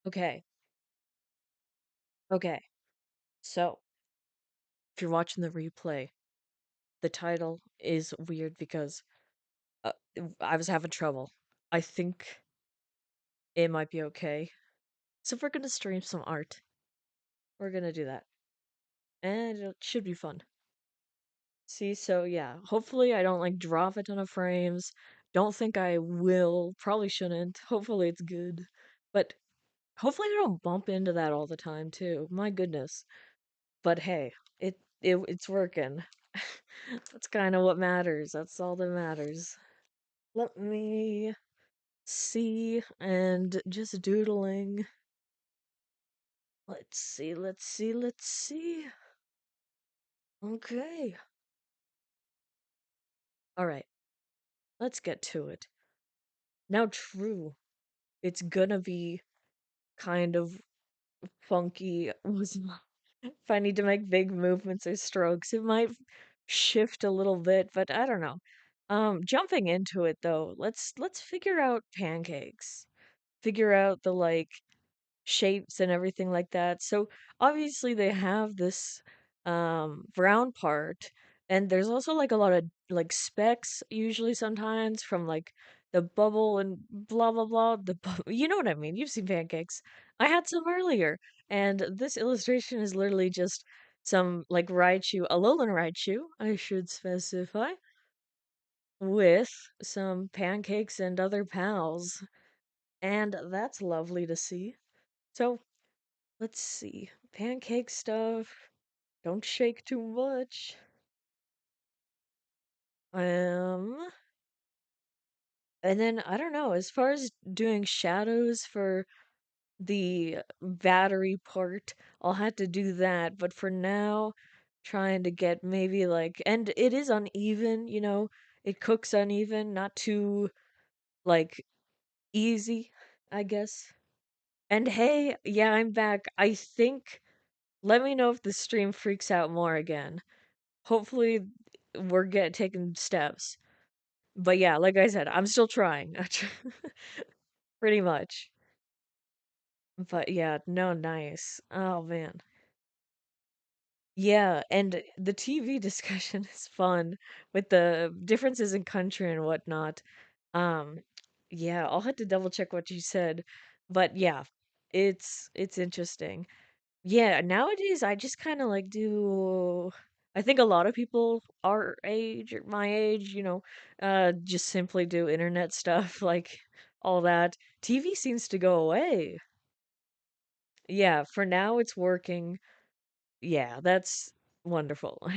Okay, okay. So, if you're watching the replay, the title is weird because I was having trouble. I think it might be okay. So, if we're gonna stream some art, we're gonna do that. And it should be fun. See, so yeah, hopefully I don't like drop a ton of frames. Don't think I will. Probably shouldn't. Hopefully it's good. But hopefully I don't bump into that all the time too. My goodness. But hey, it's working. That's kind of what matters. That's all that matters. Let me see and just doodling. Let's see, let's see, let's see. Okay. All right, let's get to it. Now, true, it's gonna be kind of funky. If I need to make big movements or strokes, it might shift a little bit, but I don't know. Jumping into it though, let's figure out pancakes. Figure out the like shapes and everything like that. So obviously they have this brown part, and there's also like a lot of like specks usually sometimes from like the bubble and blah blah blah you know what I mean. You've seen pancakes. I had some earlier, and this illustration is literally just some like Raichu, Alolan Raichu, I should specify, with some pancakes and other pals, and that's lovely to see. So let's see. Pancake stuff. Don't shake too much. Um, and then I don't know, as far as doing shadows for the battery part, I'll have to do that. But for now, trying to get maybe like, and it is uneven, it cooks uneven, not too like easy, I guess. And hey, yeah, I'm back. I think, let me know if the stream freaks out more again. Hopefully we're get taking steps. But yeah, like I said, I'm still trying. Pretty much. But yeah, no, nice. Oh man. Yeah, and the TV discussion is fun with the differences in country and whatnot. Um, yeah, I'll have to double check what you said. But yeah, it's interesting. Yeah, nowadays I just kind of like do. I think a lot of people our age or my age, just simply do internet stuff like all that. TV seems to go away. Yeah, for now it's working. Yeah, that's wonderful.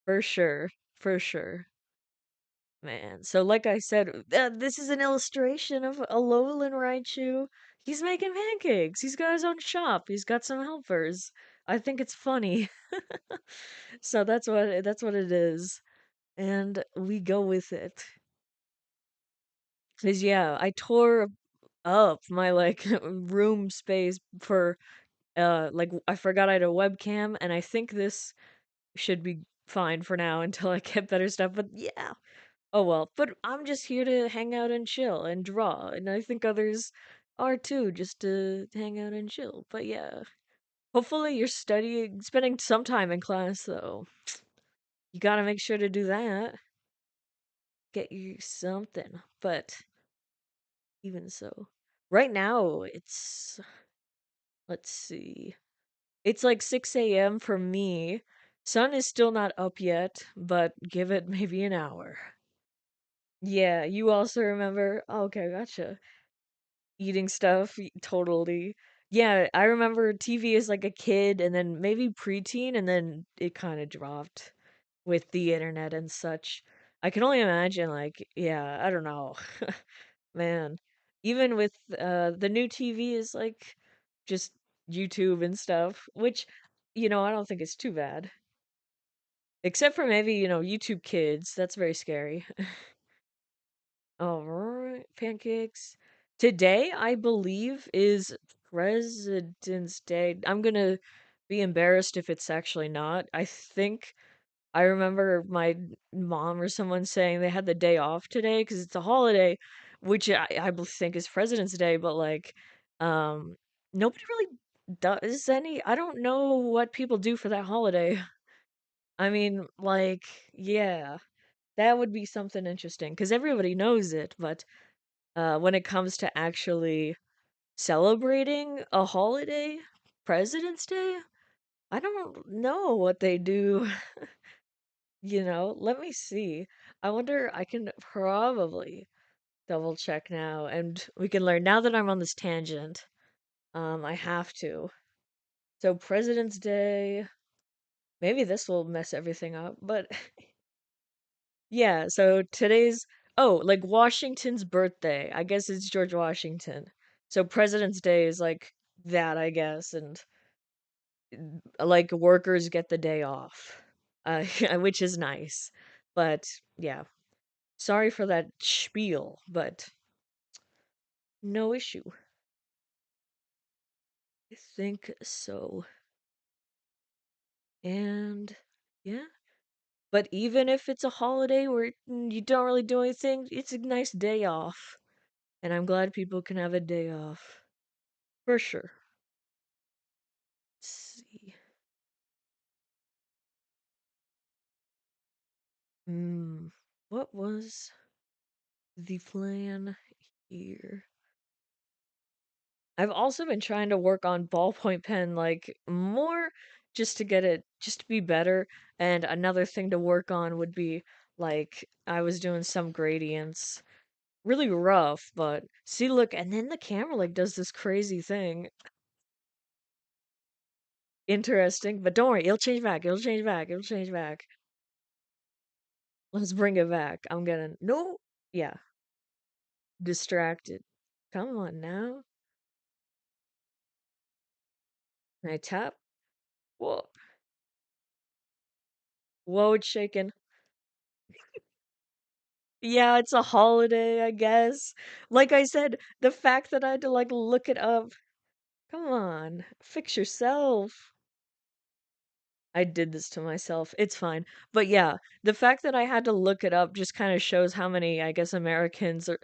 For sure. For sure. Man. So like I said, this is an illustration of Alolan Raichu. He's making pancakes. He's got his own shop. He's got some helpers. I think it's funny. So that's what it is. And we go with it. 'Cause yeah, I tore up my like room space for like I forgot I had a webcam, and I think this should be fine for now until I get better stuff. But yeah. Oh well, but I'm just here to hang out and chill and draw, and I think others are too, just to hang out and chill. But yeah, hopefully you're spending some time in class though. You gotta make sure to do that. Get you something. But even so, right now let's see, it's like 6 a.m. for me. Sun is still not up yet, but give it maybe an hour. Yeah, you also remember? Oh, okay, gotcha. Eating stuff, totally. Yeah, I remember TV as like a kid and then maybe preteen, and then it kind of dropped with the internet and such. I can only imagine, like, yeah, I don't know. Man, even with the new TV is like just YouTube and stuff, which I don't think it's too bad. Except for maybe, YouTube Kids. That's very scary. All right, pancakes. Today, I believe, is President's Day. I'm gonna be embarrassed if it's actually not. I think I remember my mom or someone saying they had the day off today because it's a holiday, which think is President's Day, but like, um, nobody really does any. I don't know what people do for that holiday. I mean, like, yeah, that would be something interesting because everybody knows it, but when it comes to actually celebrating a holiday, President's Day, I don't know what they do. Let me see. I wonder, I can probably double check now and we can learn. Now that I'm on this tangent, I have to. So President's Day, maybe this will mess everything up, but yeah, so today's like Washington's birthday. I guess it's George Washington. So President's Day is like that, I guess, and like workers get the day off. Which is nice. But yeah, sorry for that spiel, but no issue. I think so. And yeah. But even if it's a holiday where you don't really do anything, it's a nice day off. And I'm glad people can have a day off. For sure. Let's see. Hmm. What was the plan here? I've also been trying to work on ballpoint pen like more just to be better. And another thing to work on would be like I was doing some gradients. Really rough, but see, look, and then the camera like does this crazy thing. Interesting, but don't worry, it'll change back. It'll change back. It'll change back. Let's bring it back. I'm gonna no, yeah, distracted. Come on now. Can I tap? Whoa, whoa, it's shaking. Yeah, it's a holiday, I guess. Like I said, the fact that I had to like look it up. Come on, fix yourself. I did this to myself. It's fine. But yeah, the fact that I had to look it up just kind of shows how many, I guess, Americans are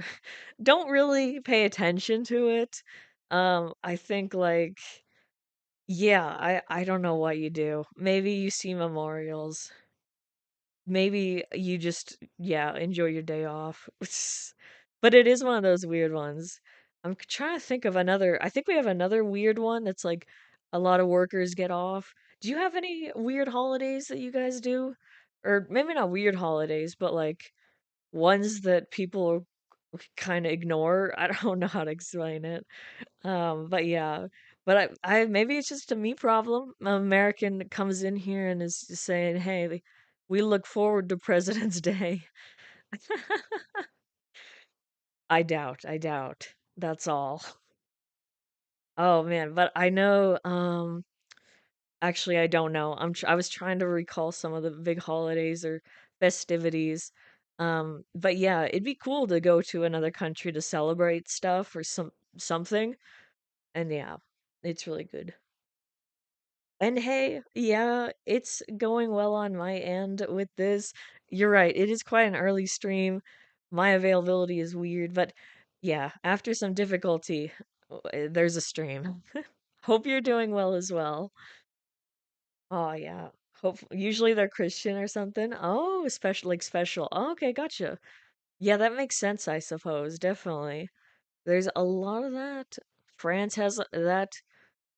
don't really pay attention to it. I think like yeah, I don't know what you do. Maybe you see memorials. Maybe you just, yeah, enjoy your day off. But it is one of those weird ones. Trying to think of another. I think we have another weird one that's like a lot of workers get off. Do you have any weird holidays that you guys do? Or maybe not weird holidays, but like ones that people kind of ignore. I don't know how to explain it. But yeah, but I maybe it's just a me problem. An American comes in here and is just saying, "Hey, we look forward to President's Day." I doubt, I doubt. That's all. Oh man, but I know, actually I don't know. I was trying to recall some of the big holidays or festivities. But yeah, it'd be cool to go to another country to celebrate stuff or something. And yeah, it's really good. And hey, yeah, it's going well on my end with this. You're right, it is quite an early stream. My availability is weird, but yeah, after some difficulty, there's a stream. Hope you're doing well as well. Oh yeah. Usually they're Christian or something. Oh, special like special. Oh, okay, gotcha. Yeah, that makes sense, I suppose. Definitely. There's a lot of that. France has that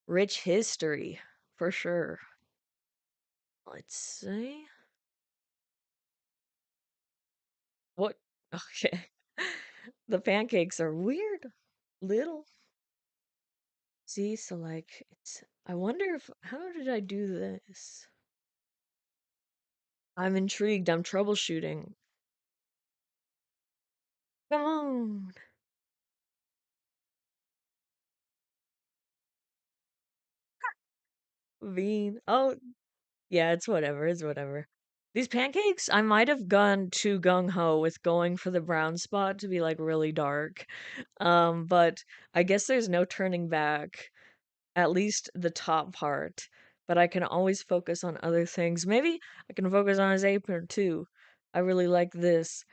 rich history, for sure. Let's see. What? Okay. The pancakes are weird. Little. See, so like I wonder if how did I do this? I'm intrigued. I'm troubleshooting. Come on. Bean. Oh, yeah, it's whatever. It's whatever. These pancakes, I might have gone too gung ho with going for the brown spot to be like really dark. But I guess there's no turning back. At least the top part, but I can always focus on other things. Maybe I can focus on his apron too. I really like this.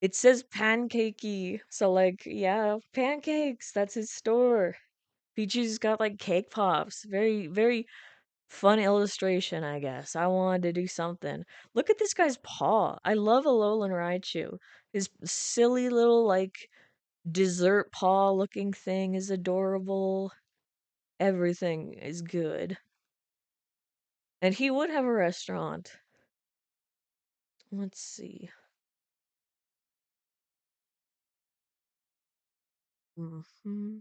It says pancakey, so like, yeah, pancakes. That's his store. Pichu's got like cake pops. Very, very fun illustration, I guess. I wanted to do something. Look at this guy's paw. I love Alolan Raichu. His silly little like dessert paw looking thing is adorable. Everything is good. And he would have a restaurant. Let's see. Hmm.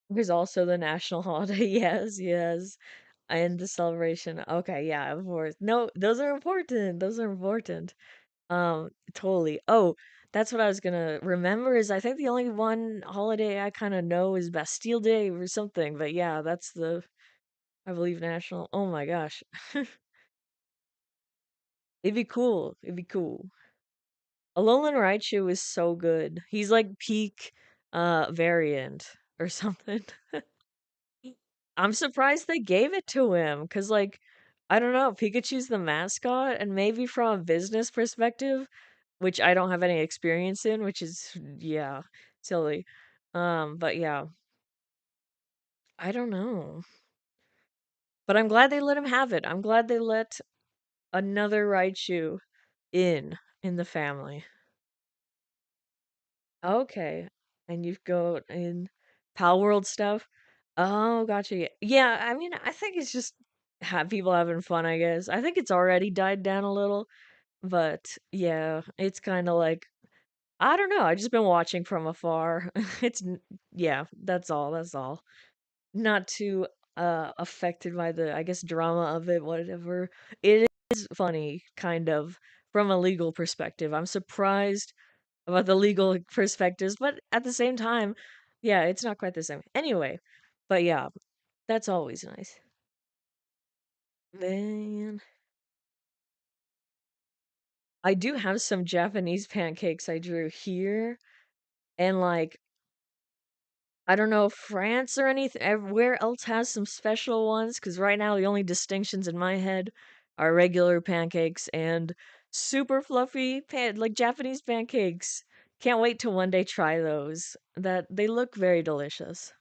There's also the national holiday. Yes, yes. And the celebration. Okay, yeah, of course. No, those are important. Those are important. Totally. Oh, that's what I was gonna remember is I think the only one holiday I kind of know is Bastille Day or something. But yeah, that's the, I believe, national. Oh my gosh. It'd be cool. It'd be cool. Alolan Raichu is so good. He's like peak variant or something. I'm surprised they gave it to him because, like, I don't know, Pikachu's the mascot, and maybe from a business perspective, which I don't have any experience in, which is, yeah, silly. But yeah, I don't know. But I'm glad they let him have it. I'm glad they let another Raichu in the family. Okay. And you go in Pal World stuff. Oh, gotcha. Yeah, I mean, I think it's just have people having fun, I guess. I think it's already died down a little, but yeah, it's kind of like I don't know. I've just been watching from afar. Yeah, that's all. That's all. Not too affected by the, I guess, drama of it, whatever. It is funny, kind of, from a legal perspective. I'm surprised about the legal perspectives, but at the same time, yeah, it's not quite the same. Anyway, but yeah, that's always nice. Man, I do have some Japanese pancakes I drew here, and like, I don't know if France or anything, where else has some special ones, because right now the only distinctions in my head are regular pancakes and super fluffy like Japanese pancakes. Can't wait to one day try those. That they look very delicious.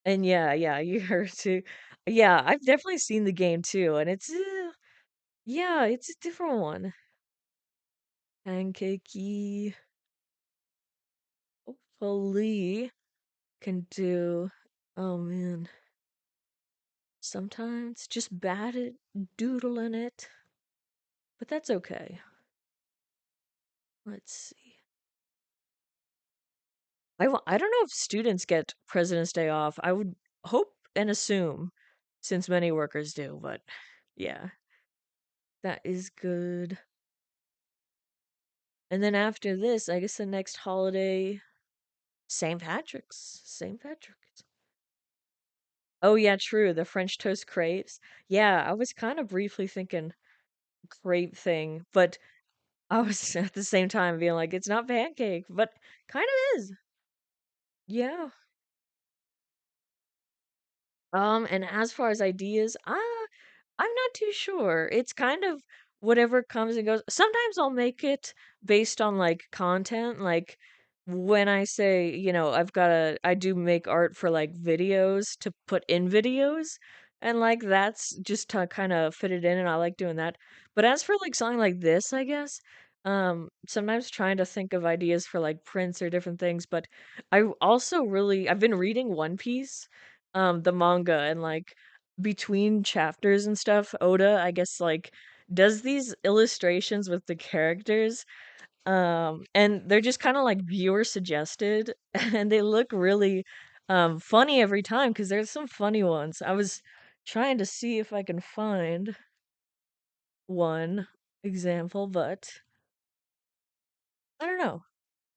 And yeah, yeah, you heard too. Yeah, I've definitely seen the game too, and it's yeah, it's a different one. Pancakey. Hopefully can do. Oh man, sometimes just bad at doodling it, but that's okay. Let's see. I don't know if students get President's Day off. I would hope and assume, since many workers do, but yeah, that is good. And then after this, I guess the next holiday St. Patrick's. St. Patrick's. Oh yeah, true. The French toast crepes. Yeah, I was kind of briefly thinking crepe thing, but I was at the same time being like, it's not pancake, but kind of is. Yeah. And as far as ideas, I'm not too sure. It's kind of whatever comes and goes. Sometimes I'll make it based on like content. Like when I say, I do make art for like videos to put in videos. And like that's just to kind of fit it in and I like doing that. But as for like something like this, I guess, sometimes trying to think of ideas for like prints or different things. But I've been reading One Piece, the manga and like between chapters and stuff, Oda, I guess, like, does these illustrations with the characters, and they're just kind of like viewer suggested, and they look really funny every time because there's some funny ones. I was trying to see if I can find one example, but I don't know.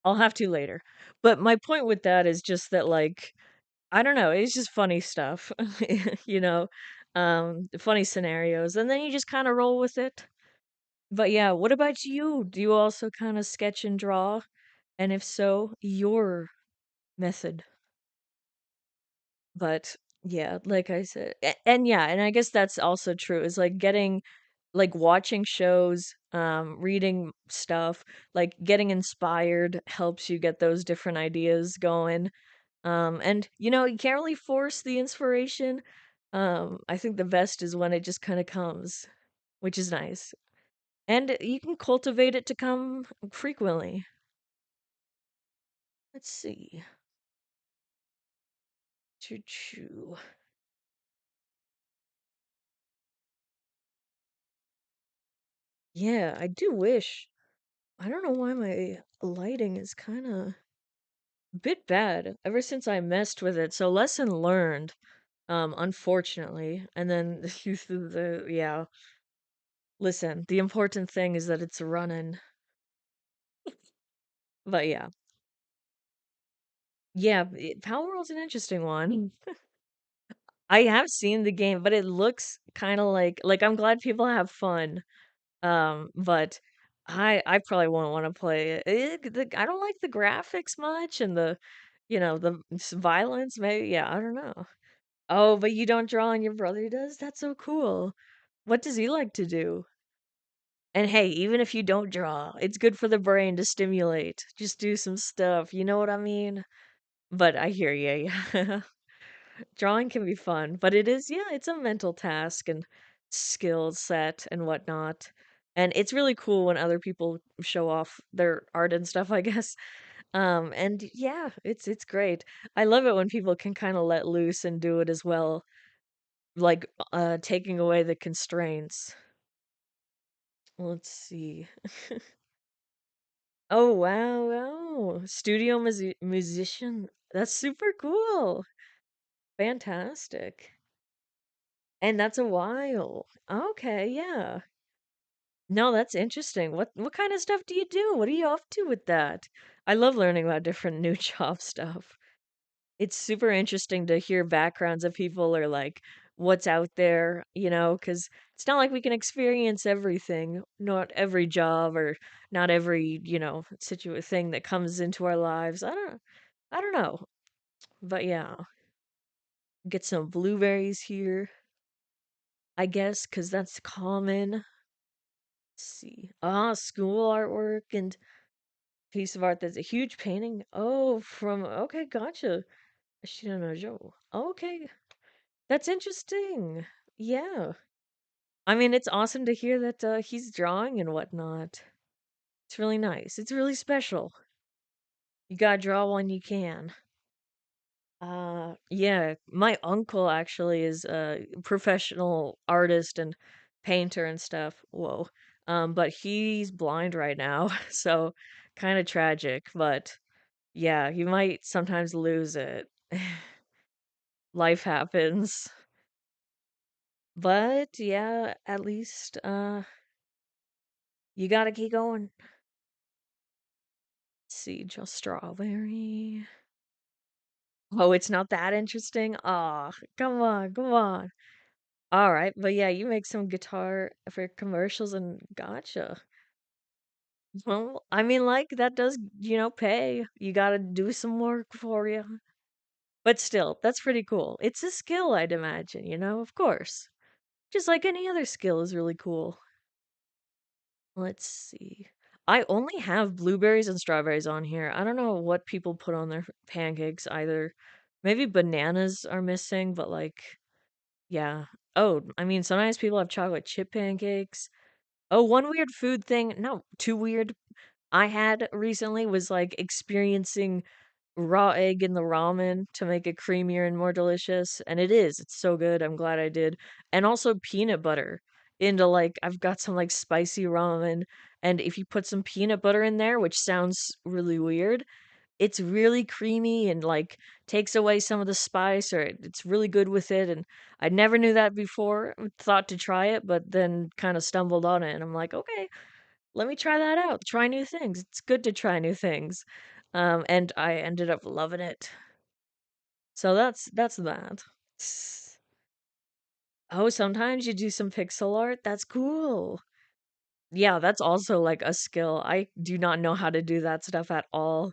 I'll have to later. But my point with that is just that, like, I don't know, it's just funny stuff, you know, funny scenarios, and then you just kind of roll with it. But yeah, what about you? Do you also kind of sketch and draw? And if so, your method. But yeah, like I said, and yeah, and I guess that's also true. Is like getting like watching shows, reading stuff, like getting inspired helps you get those different ideas going. And you can't really force the inspiration. I think the best is when it just kind of comes, which is nice. And you can cultivate it to come frequently. Let's see. Choo choo. Yeah, I do wish. I don't know why my lighting is kind of a bit bad ever since I messed with it. So lesson learned, unfortunately. And then yeah. Listen, the important thing is that it's running. But yeah. Yeah, Power World's an interesting one. I have seen the game, but it looks kind of like I'm glad people have fun. But I probably won't want to play it. I don't like the graphics much and the violence. Maybe yeah, I don't know. Oh, but you don't draw and your brother does? That's so cool. What does he like to do? And hey, even if you don't draw, it's good for the brain to stimulate. Just do some stuff. You know what I mean? But I hear you. Yeah. Drawing can be fun, but yeah, it's a mental task and skill set and whatnot. And it's really cool when other people show off their art and stuff, I guess. And yeah, it's great. I love it when people can kind of let loose and do it as well, like taking away the constraints. Let's see. Oh wow, wow. Studio musician. That's super cool. Fantastic. And that's a while. Okay, yeah. No, that's interesting. What kind of stuff do you do? What are you up to with that? I love learning about different new job stuff. It's super interesting to hear backgrounds of people or like what's out there, because it's not like we can experience everything. Not every job or not every, thing that comes into our lives. I don't know. But yeah, get some blueberries here, I guess, because that's common. Let's see. Ah, school artwork and piece of art that's a huge painting. Oh, okay, gotcha. Joe. Okay, that's interesting. Yeah. I mean, it's awesome to hear that he's drawing and whatnot. It's really nice. It's really special. You gotta draw when you can. Yeah, my uncle actually is a professional artist and painter and stuff. Whoa. But he's blind right now, so kind of tragic, but yeah, you might sometimes lose it. Life happens. But yeah, at least you gotta keep going. Let's see, just strawberry. Oh, it's not that interesting? Aw, come on, come on. All right, but yeah, you make some guitar for commercials and gotcha. Well, I mean, like that does, pay. You gotta do some work for you. But still, that's pretty cool. It's a skill, I'd imagine, of course. Just like any other skill is really cool. Let's see. I only have blueberries and strawberries on here. I don't know what people put on their pancakes either. Maybe bananas are missing, but like, yeah. Oh, I mean, sometimes people have chocolate chip pancakes. Oh, one weird food thing. No, too weird. I had recently was like experiencing raw egg in the ramen to make it creamier and more delicious. And it is. It's so good. I'm glad I did. And also peanut butter into like I've got some like spicy ramen. And if you put some peanut butter in there, which sounds really weird, it's really creamy and like takes away some of the spice or it's really good with it. And I never knew that before. Thought to try it, but then kind of stumbled on it. And I'm like, okay, let me try that out. Try new things. It's good to try new things. And I ended up loving it. So that's that. Oh, sometimes you do some pixel art. That's cool. Yeah, that's also like a skill. I do not know how to do that stuff at all.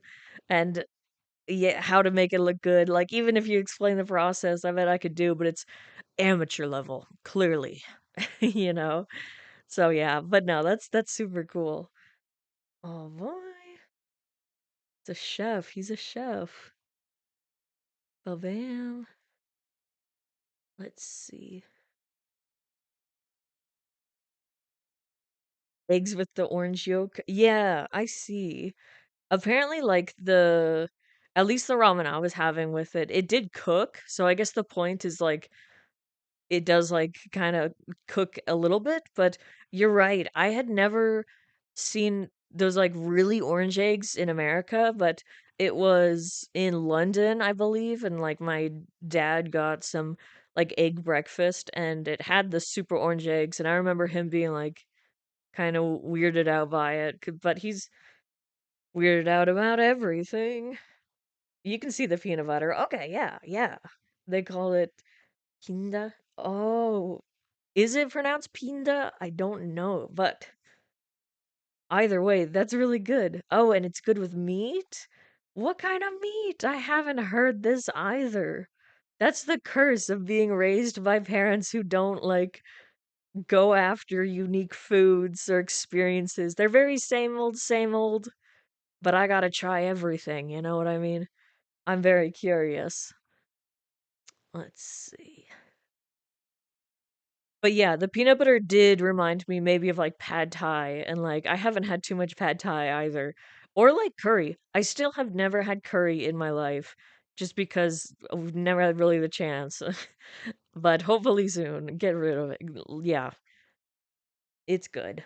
And yeah, how to make it look good. Like even if you explain the process, I bet I could do, but it's amateur level, clearly. you know. So yeah, but no, that's super cool. Oh boy, it's a chef. He's a chef. Ba bam. Let's see. Eggs with the orange yolk. Yeah, I see. Apparently, like at least the ramen I was having with it, it did cook. So I guess the point is like it does like kind of cook a little bit, but you're right. I had never seen those like really orange eggs in America, but it was in London, I believe, and like my dad got some like egg breakfast and it had the super orange eggs, and I remember him being like kind of weirded out by it, but he's weirded out about everything. You can see the peanut butter. Okay, yeah, yeah. They call it Kinda. Oh, is it pronounced Pinda? I don't know, but either way, that's really good. Oh, and it's good with meat? What kind of meat? I haven't heard this either. That's the curse of being raised by parents who don't like go after unique foods or experiences. They're very same old, but I gotta try everything, you know what I mean? I'm very curious. Let's see. But yeah, the peanut butter did remind me maybe of like pad thai, and like I haven't had too much pad thai either. Or like curry. I still have never had curry in my life just because I've never had really the chance. But hopefully soon, get rid of it. Yeah, it's good.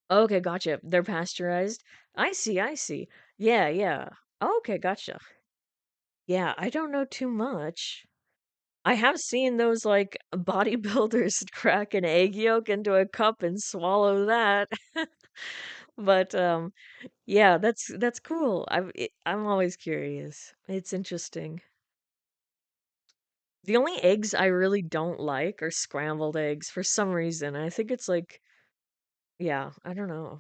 Okay, gotcha. They're pasteurized. I see, I see. Yeah, yeah. Okay, gotcha. Yeah, I don't know too much. I have seen those like bodybuilders crack an egg yolk into a cup and swallow that. But yeah, that's cool. I'm always curious. It's interesting. The only eggs I really don't like are scrambled eggs for some reason. I think it's like, yeah, I don't know.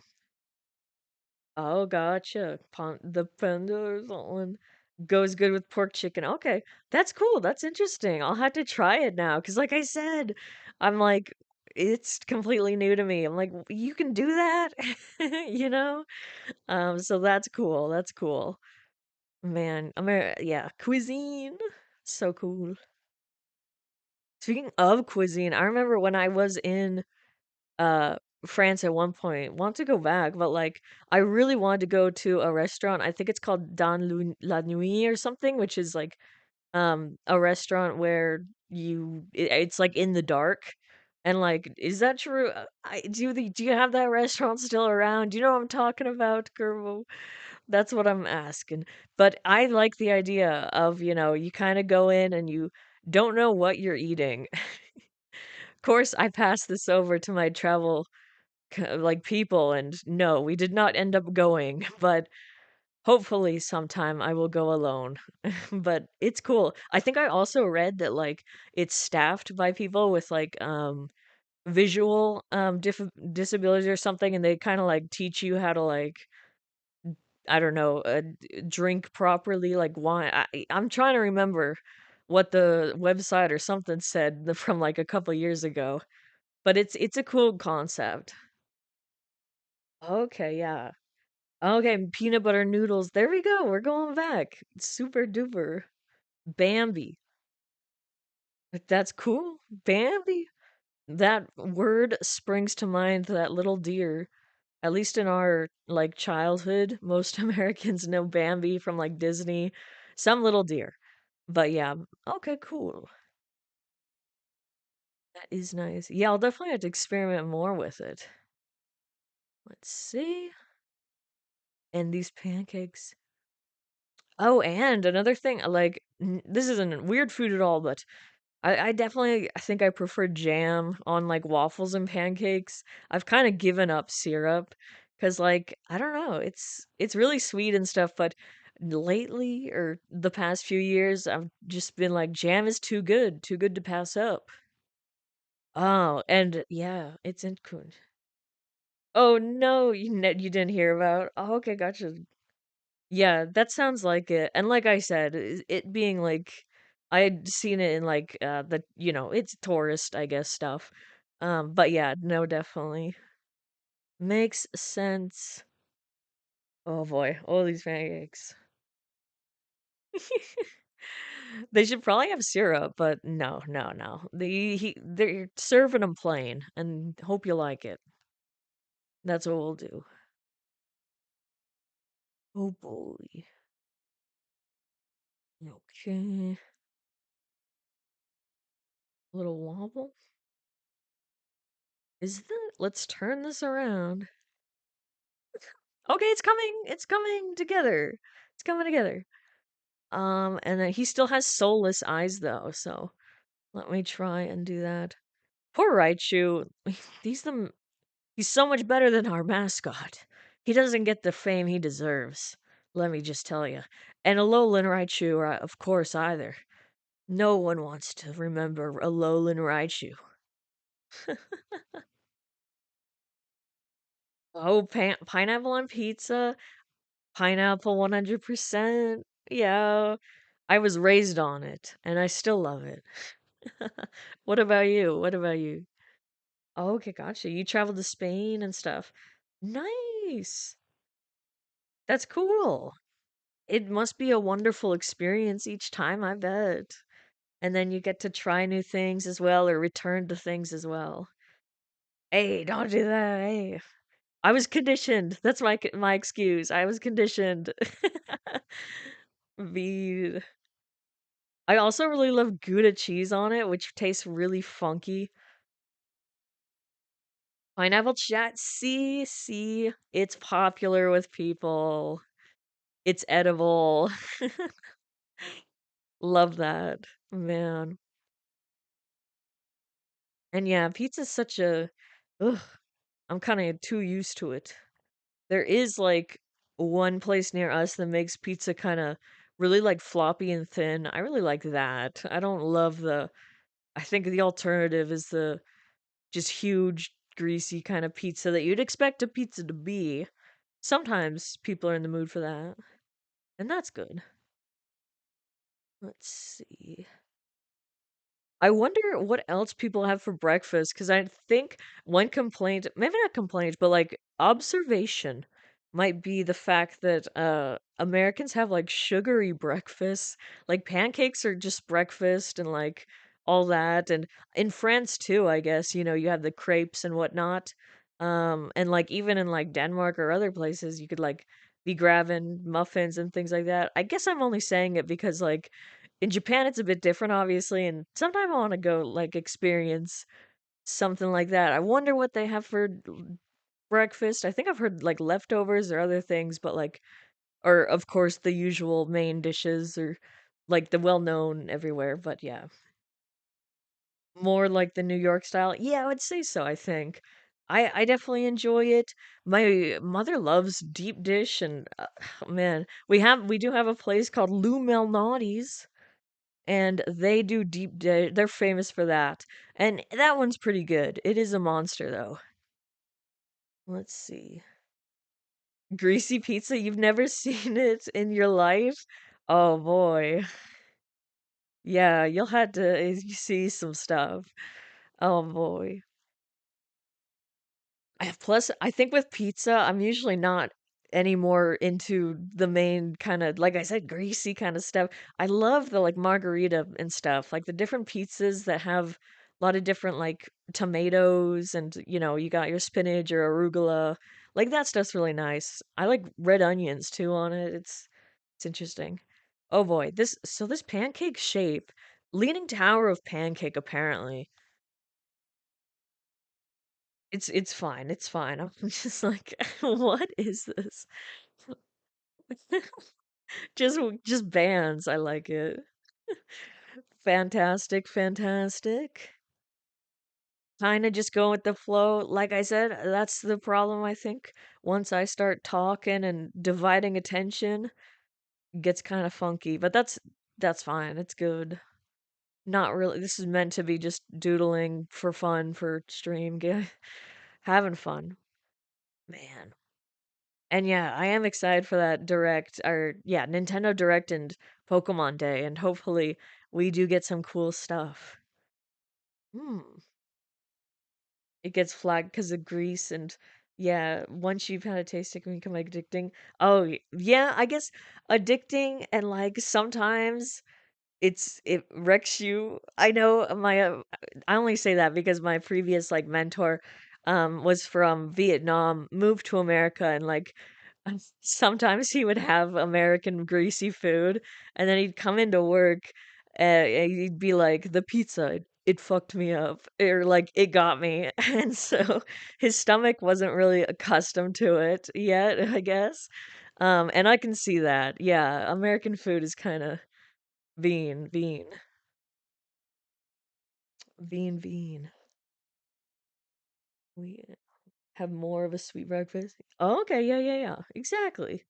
Oh, gotcha. The Pando's one goes good with pork chicken. Okay, that's cool. That's interesting. I'll have to try it now because, like I said, I'm like, it's completely new to me. I'm like, you can do that, you know? So that's cool. That's cool. Man, yeah, cuisine. So cool. Speaking of cuisine, I remember when I was in uh France at one point. Want to go back, but like I really wanted to go to a restaurant. I think it's called La Nuit or something, which is like a restaurant where it's like in the dark. And like, is that true? Do you have that restaurant still around? Do you know what I'm talking about, Gerbo? That's what I'm asking. But I like the idea of, you kind of go in and you don't know what you're eating. Of course, I passed this over to my travel like people, and no, we did not end up going, but hopefully sometime I will go alone. But it's cool. I think I also read that like it's staffed by people with like visual disabilities or something, and they kind of like teach you how to like I don't know, drink properly like wine. I'm trying to remember what the website or something said from like a couple years ago, but it's a cool concept. Okay, yeah. Okay, peanut butter noodles. There we go. We're going back. Super duper. Bambi. That's cool. Bambi. That word springs to mind, that little deer. At least in our like childhood, most Americans know Bambi from like Disney. Some little deer. But yeah, okay, cool. That is nice. Yeah, I'll definitely have to experiment more with it. Let's see. And these pancakes. Oh, and another thing, like this isn't weird food at all, but I definitely I think I prefer jam on like waffles and pancakes. I've kind of given up syrup because like I don't know, it's really sweet and stuff, but lately or the past few years I've just been like jam is too good to pass up. Oh, and yeah, it's in cool. Oh no, you didn't hear about. Oh, okay, gotcha. Yeah, that sounds like it. And like I said, it being like I had seen it in like it's tourist, I guess, stuff. But yeah, no, definitely. Makes sense. Oh boy, all these pancakes. They should probably have syrup, but no, no, no. They're serving them plain, and hope you like it. That's what we'll do. Oh boy. Okay. Little wobble. Is that? Let's turn this around. Okay, it's coming. It's coming together. It's coming together. And then he still has soulless eyes though, so let me try and do that. Poor Raichu. He's the he's so much better than our mascot. He doesn't get the fame he deserves. Let me just tell you. And Alolan Raichu, of course, either. No one wants to remember Alolan Raichu. Oh, pineapple on pizza, pineapple 100%. Yeah, I was raised on it, and I still love it. What about you? What about you? Oh, okay, gotcha. You traveled to Spain and stuff. Nice. That's cool. It must be a wonderful experience each time, I bet. And then you get to try new things as well, or return to things as well. Hey, don't do that. Hey, I was conditioned. That's my excuse. I was conditioned. Be I also really love Gouda cheese on it, which tastes really funky. Pineapple chat, see, it's popular with people. It's edible. Love that, man. And yeah, pizza's such a ugh, I'm kind of too used to it. There is like one place near us that makes pizza kind of really like floppy and thin. I really like that. I don't love I think the alternative is the just huge, greasy kind of pizza that you'd expect a pizza to be. Sometimes people are in the mood for that, and that's good. Let's see. I wonder what else people have for breakfast because I think one complaint, maybe not complaint, but like observation might be the fact that Americans have like sugary breakfasts. Like pancakes are just breakfast and like all that. And in France too, I guess, you have the crepes and whatnot. And like even in like Denmark or other places, you could like be grabbing muffins and things like that. I guess I'm only saying it because like in Japan it's a bit different obviously and sometime I want to go like experience something like that. I wonder what they have for breakfast. I think I've heard like leftovers or other things, but like or of course the usual main dishes or like the well-known everywhere, but yeah. More like the New York style. Yeah, I would say so, I think. I definitely enjoy it. My mother loves deep dish and man, we do have a place called Lou Malnati's and they do deep dish. They're famous for that. And that one's pretty good. It is a monster though. Let's see. Greasy pizza, you've never seen it in your life? Oh boy. Yeah, you'll have to see some stuff. Oh boy. Plus, I think with pizza, I'm usually not any more into the main kind of, like I said, greasy kind of stuff. I love the like margarita and stuff, like the different pizzas that have a lot of different like tomatoes and you got your spinach or arugula. Like that stuff's really nice. I like red onions too on it. It's interesting. Oh boy, this pancake shape, Leaning Tower of Pancake apparently. It's fine, it's fine. I'm just like, what is this? Just bands. I like it. Fantastic, fantastic. Kind of just go with the flow. Like I said, that's the problem, I think. Once I start talking and dividing attention, it gets kind of funky, but that's fine. It's good. Not really. This is meant to be just doodling for fun for stream, having fun. Man. And yeah, I am excited for that Direct or yeah, Nintendo Direct and Pokemon Day, and hopefully we do get some cool stuff. Hmm. It gets flagged because of grease and yeah, once you've had a taste, it can become addicting. Oh, yeah, I guess addicting and like sometimes it wrecks you. I know I only say that because my previous like mentor was from Vietnam, moved to America and like sometimes he would have American greasy food and then he'd come into work and he'd be like the pizza it fucked me up or like it got me and so his stomach wasn't really accustomed to it yet, I guess. And I can see that. Yeah, American food is kind of Bean. Bean. We have more of a sweet breakfast. Oh, okay, yeah. Exactly.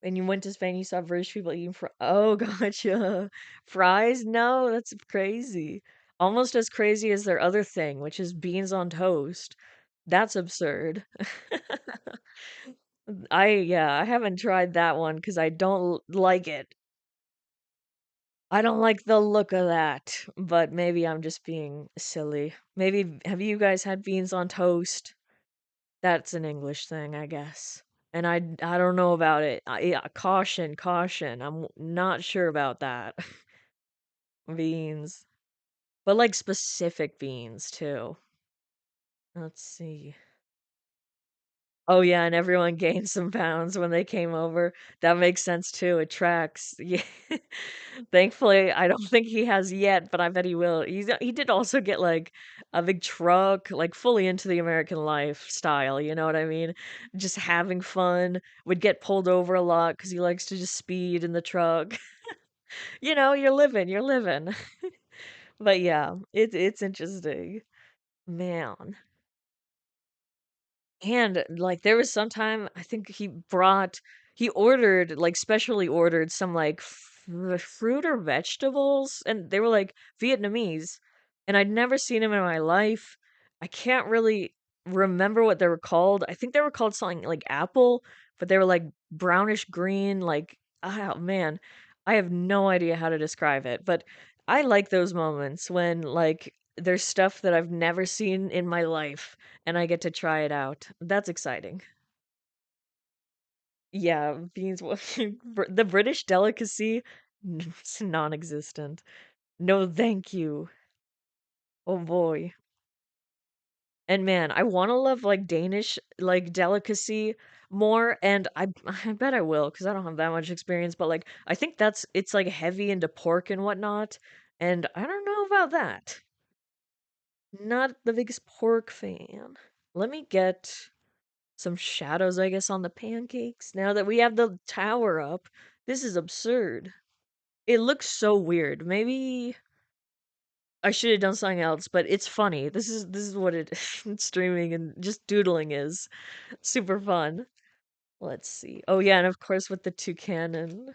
And you went to Spain, you saw British people eating oh, gotcha. Fries? No, that's crazy. Almost as crazy as their other thing, which is beans on toast. That's absurd. Yeah, I haven't tried that one because I don't like it. I don't like the look of that, but maybe I'm just being silly. Maybe have you guys had beans on toast? That's an English thing, I guess. And I don't know about it. Yeah, caution. I'm not sure about that. Beans. But like specific beans too. Let's see. Oh yeah, and everyone gained some pounds when they came over. That makes sense too. It tracks. Yeah. Thankfully, I don't think he has yet, but I bet he will. He did also get like a big truck, like fully into the American lifestyle, you know what I mean? Just having fun. Would get pulled over a lot because he likes to just speed in the truck. You know, you're living. But yeah, it's interesting. Man. And, like, there was some time I think he ordered, like, specially ordered some, like, fruit or vegetables, and they were, like, Vietnamese, and I'd never seen them in my life. I can't really remember what they were called. I think they were called something like apple, but they were, like, brownish green, like, oh, man. I have no idea how to describe it, but I like those moments when, like, there's stuff that I've never seen in my life and I get to try it out. That's exciting. Yeah, beans. The British delicacy, it's non-existent. No, thank you. Oh boy. And man, I want to love like Danish like delicacy more, and I bet I will because I don't have that much experience. But like, I think it's like heavy into pork and whatnot, and I don't know about that. Not the biggest pork fan. Let me get some shadows, I guess, on the pancakes. Now that we have the tower up, this is absurd. It looks so weird. Maybe I should have done something else, but it's funny. This is what it streaming and just doodling is. Super fun. Let's see. Oh yeah, and of course with the toucan and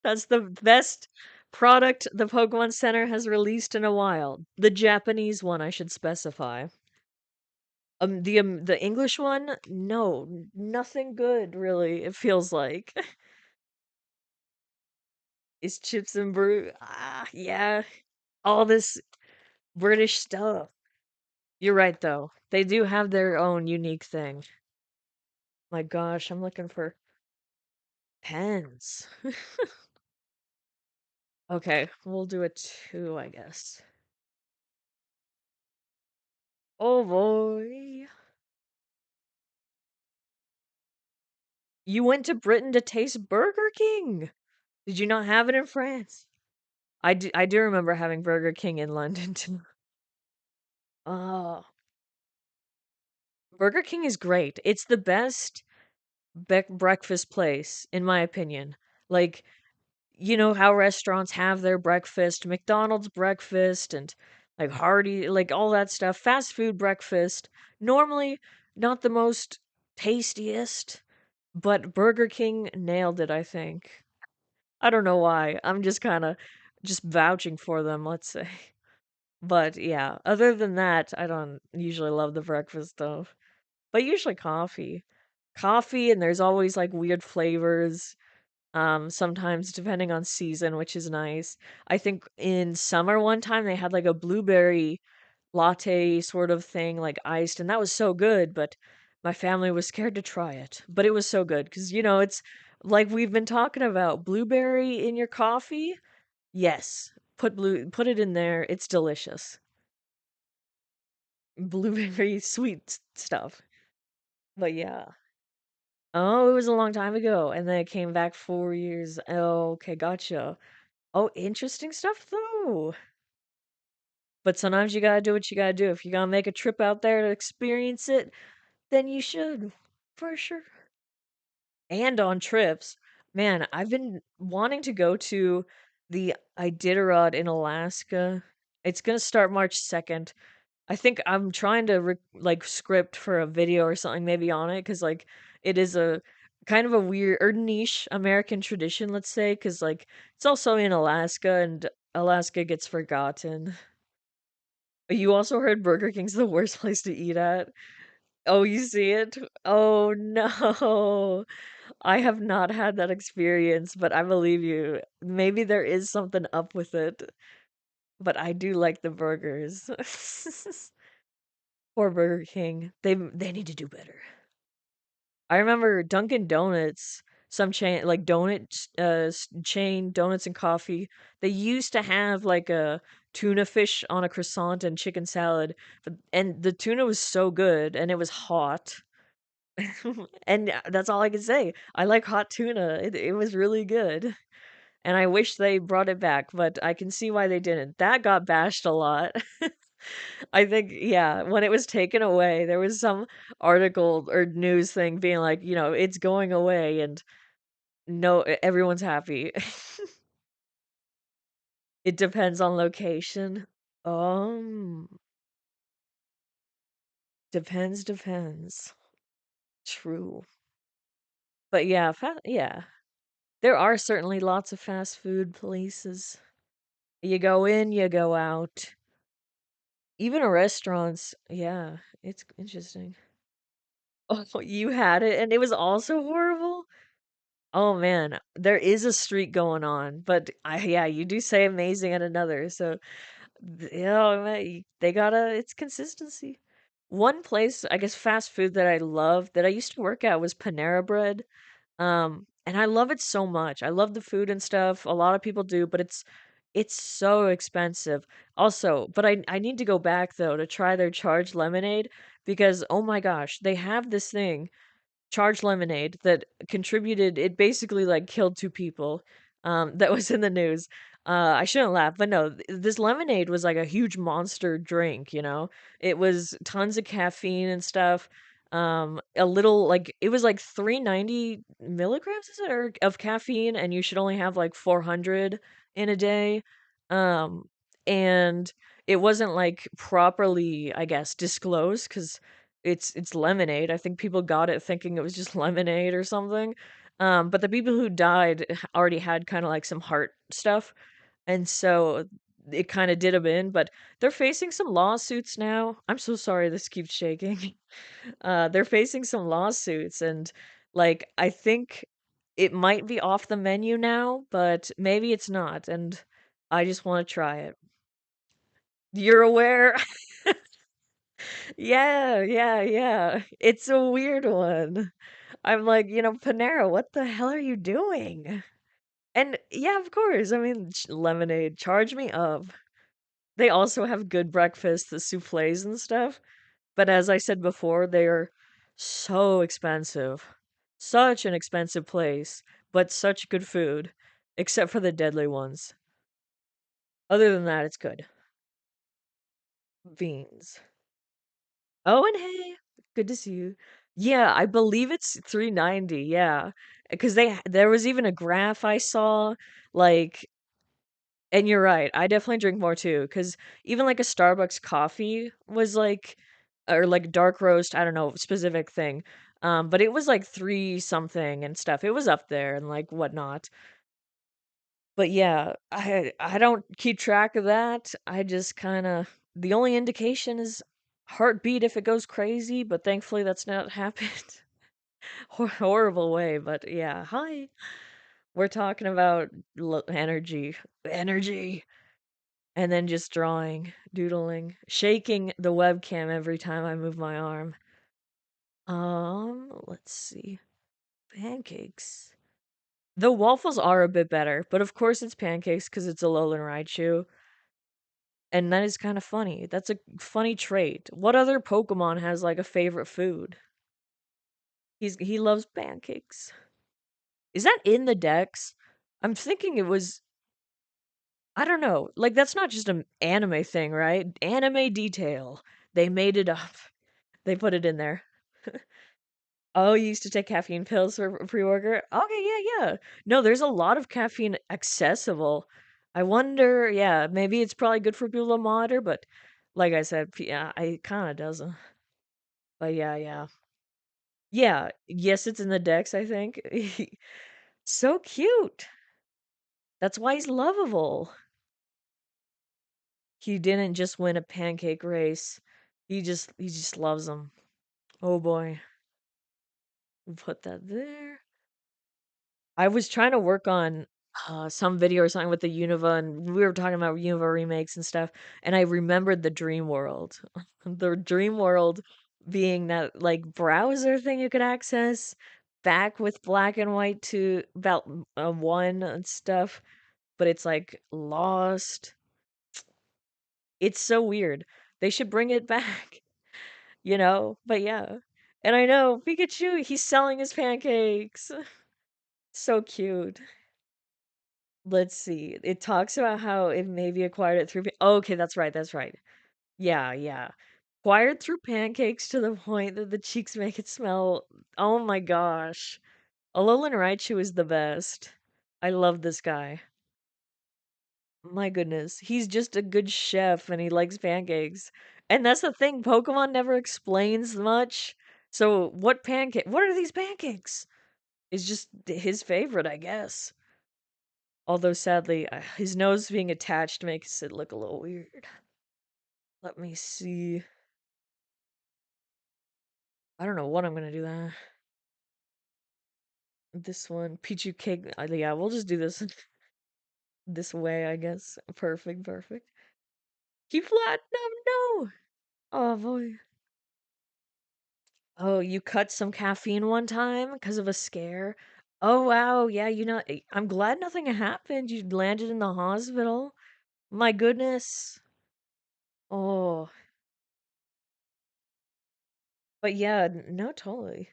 that's the best product the Pokemon Center has released in a while. The Japanese one, I should specify. The English one, no, nothing good really. It feels like it's chips and brew. Ah, yeah, all this British stuff. You're right though. They do have their own unique thing. My gosh, I'm looking for pens. Okay, we'll do a two, I guess. Oh boy. You went to Britain to taste Burger King. Did you not have it in France? I do remember having Burger King in London too. Oh, Burger King is great. It's the best breakfast place, in my opinion. Like, you know how restaurants have their breakfast, McDonald's breakfast, and like Hardy, like all that stuff, fast food breakfast. Normally, not the most tastiest, but Burger King nailed it, I think. I don't know why. I'm just kind of just vouching for them, let's say. But yeah, other than that, I don't usually love the breakfast stuff. But usually coffee. Coffee, and there's always like weird flavors. sometimes depending on season, which is nice. I think in summer one time they had like a blueberry latte sort of thing, like iced, and that was so good, but my family was scared to try it. But it was so good because, it's like we've been talking about blueberry in your coffee. Yes, put it in there. It's delicious. Blueberry sweet stuff. But yeah. Oh, it was a long time ago, and then it came back 4 years. Oh, okay, gotcha. Oh, interesting stuff though. But sometimes you gotta do what you gotta do. If you're gonna make a trip out there to experience it, then you should, for sure. And on trips, man, I've been wanting to go to the Iditarod in Alaska. It's gonna start March 2nd. I think I'm trying to like script for a video or something maybe on it because like it is a kind of a weird or niche American tradition, let's say, because like it's also in Alaska and Alaska gets forgotten. You also heard Burger King's the worst place to eat at. Oh, you see it? Oh no. I have not had that experience, but I believe you. Maybe there is something up with it, but I do like the burgers. Poor Burger King. They need to do better. I remember Dunkin' Donuts, some chain like chain donuts and coffee. They used to have like a tuna fish on a croissant and chicken salad, and the tuna was so good and it was hot. And that's all I can say. I like hot tuna. It was really good. And I wish they brought it back, but I can see why they didn't. That got bashed a lot. I think, yeah, when it was taken away, there was some article or news thing being like, it's going away and no, everyone's happy. It depends on location. Um, depends. True. But yeah, yeah. There are certainly lots of fast food places. You go in, you go out. Even restaurants, yeah, it's interesting. Oh, you had it and it was also horrible? Oh man, there is a streak going on, but yeah, you do say amazing at another. So, yeah, they gotta, it's consistency. One place, I guess, fast food that I love that I used to work at was Panera Bread. And I love it so much. I love the food and stuff. A lot of people do, but it's so expensive. Also, but I need to go back though to try their charged lemonade because oh my gosh, they have this thing charged lemonade that contributed it basically like killed two people that was in the news. I shouldn't laugh, but no, this lemonade was like a huge monster drink, it was tons of caffeine and stuff. A little like it was like 390 milligrams, is it, or of caffeine, and you should only have like 400 in a day. um and it wasn't like properly, I guess, disclosed because it's lemonade. I think people got it thinking it was just lemonade or something. But the people who died already had kind of like some heart stuff, and so it kind of did them in. But they're facing some lawsuits now. I'm so sorry this keeps shaking. They're facing some lawsuits, and like I think it might be off the menu now, but maybe it's not. And I just want to try it. You're aware? Yeah, yeah, yeah. It's a weird one. I'm like, Panera, what the hell are you doing? And yeah, of course. I mean, lemonade, charge me up. They also have good breakfast, the soufflés and stuff. But as I said before, they're so expensive. Such an expensive place, but such good food, except for the deadly ones. Other than that, it's good. Beans. Oh, and hey, good to see you. Yeah, I believe it's 390. Yeah. Because there was even a graph I saw, like, and you're right. I definitely drink more too. Because even like a Starbucks coffee was like, or like dark roast, I don't know, specific thing. But it was like three something and stuff. It was up there and like whatnot. But yeah, I don't keep track of that. I just kind of the only indication is heartbeat if it goes crazy, but thankfully that's not happened. Horrible way, but yeah. Hi. We're talking about energy, energy, and then just drawing, doodling, shaking the webcam every time I move my arm. Let's see. Pancakes. The waffles are a bit better, but of course it's pancakes because it's a Alolan Raichu, and that is kind of funny. That's a funny trait. What other Pokemon has like a favorite food? He loves pancakes. Is that in the Dex? I'm thinking it was. I don't know. Like that's not just an anime thing, right? Anime detail. They made it up. They put it in there. Oh, you used to take caffeine pills for pre-workout? Okay, yeah. No, there's a lot of caffeine accessible. I wonder, yeah, maybe it's probably good for people to monitor, but like I said, yeah, it kind of doesn't. But yeah. Yeah, yes, it's in the Dex, I think. So cute. That's why he's lovable. He didn't just win a pancake race. He just loves them. Oh boy. We'll put that there. I was trying to work on some video or something with the Unova, and we were talking about Unova remakes and stuff, and I remembered the Dream World. The Dream World being that like browser thing you could access back with black and white to about one and stuff, but it's like lost. It's so weird. They should bring it back, you know? But yeah. And I know Pikachu, he's selling his pancakes. So cute. Let's see. It talks about how it maybe acquired it through. Oh, okay, that's right. Yeah. Acquired through pancakes to the point that the cheeks make it smell. Oh my gosh. Alolan Raichu is the best. I love this guy. My goodness. He's just a good chef and he likes pancakes. And that's the thing, Pokemon never explains much. So, what are these pancakes? Is just his favorite, I guess. Although sadly, his nose being attached makes it look a little weird. Let me see. I don't know what I'm gonna do that. This one, Pichu cake. Yeah, we'll just do this this way, I guess. Perfect. Keep flat. No. Oh boy. Oh, you cut some caffeine one time because of a scare. Oh wow, yeah. I'm glad nothing happened. You landed in the hospital. My goodness. Oh, but yeah, no, totally.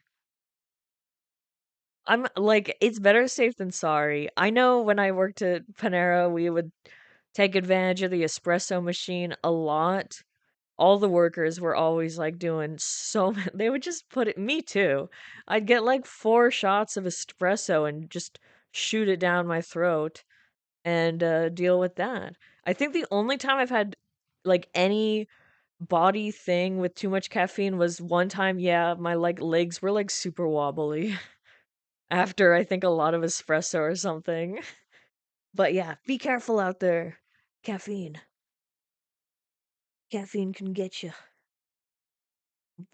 I'm like, it's better safe than sorry. I know when I worked at Panera, we would take advantage of the espresso machine a lot. All the workers were always like doing they would just put it, me too. I'd get like 4 shots of espresso and just shoot it down my throat and deal with that. I think the only time I've had like any body thing with too much caffeine was one time, yeah, my like legs were like super wobbly. After I think a lot of espresso or something. But yeah, be careful out there. Caffeine. Caffeine can get you.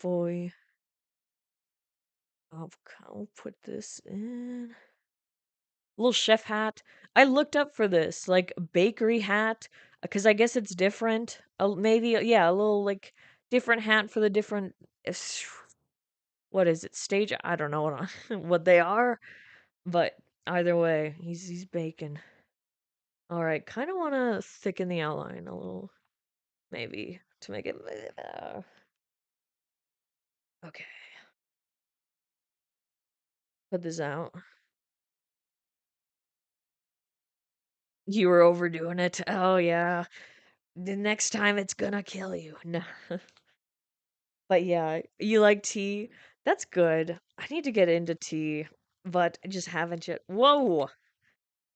Boy, I'll put this in. Little chef hat. I looked up for this, like bakery hat, because I guess it's different. Maybe, yeah, a little like different hat for the different. What is it? Stage? I don't know what they are, but either way, he's baking. All right, kind of want to thicken the outline a little. Maybe to make it. Okay, put this out. You were overdoing it. Oh yeah. The next time it's gonna kill you. No. But yeah, you like tea? That's good. I need to get into tea, but I just haven't yet. Whoa.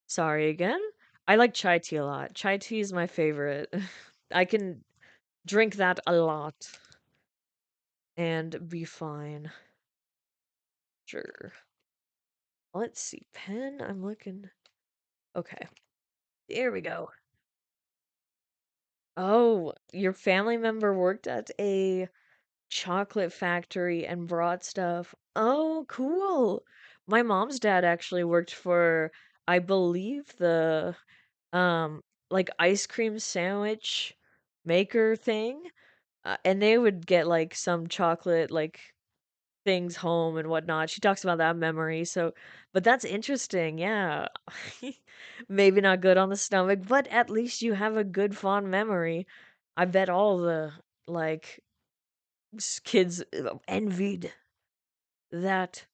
Sorry again. I like chai tea a lot. Chai tea is my favorite. I can drink that a lot and be fine. Sure. Let's see. Pen, I'm looking. Okay. There we go. Oh, your family member worked at a chocolate factory and brought stuff. Oh, cool. My mom's dad actually worked for I believe the like ice cream sandwich maker thing, and they would get like some chocolate like things home and whatnot. She talks about that memory. So, but that's interesting. Yeah. Maybe not good on the stomach, but at least you have a good fond memory. I bet all the like kids envied that.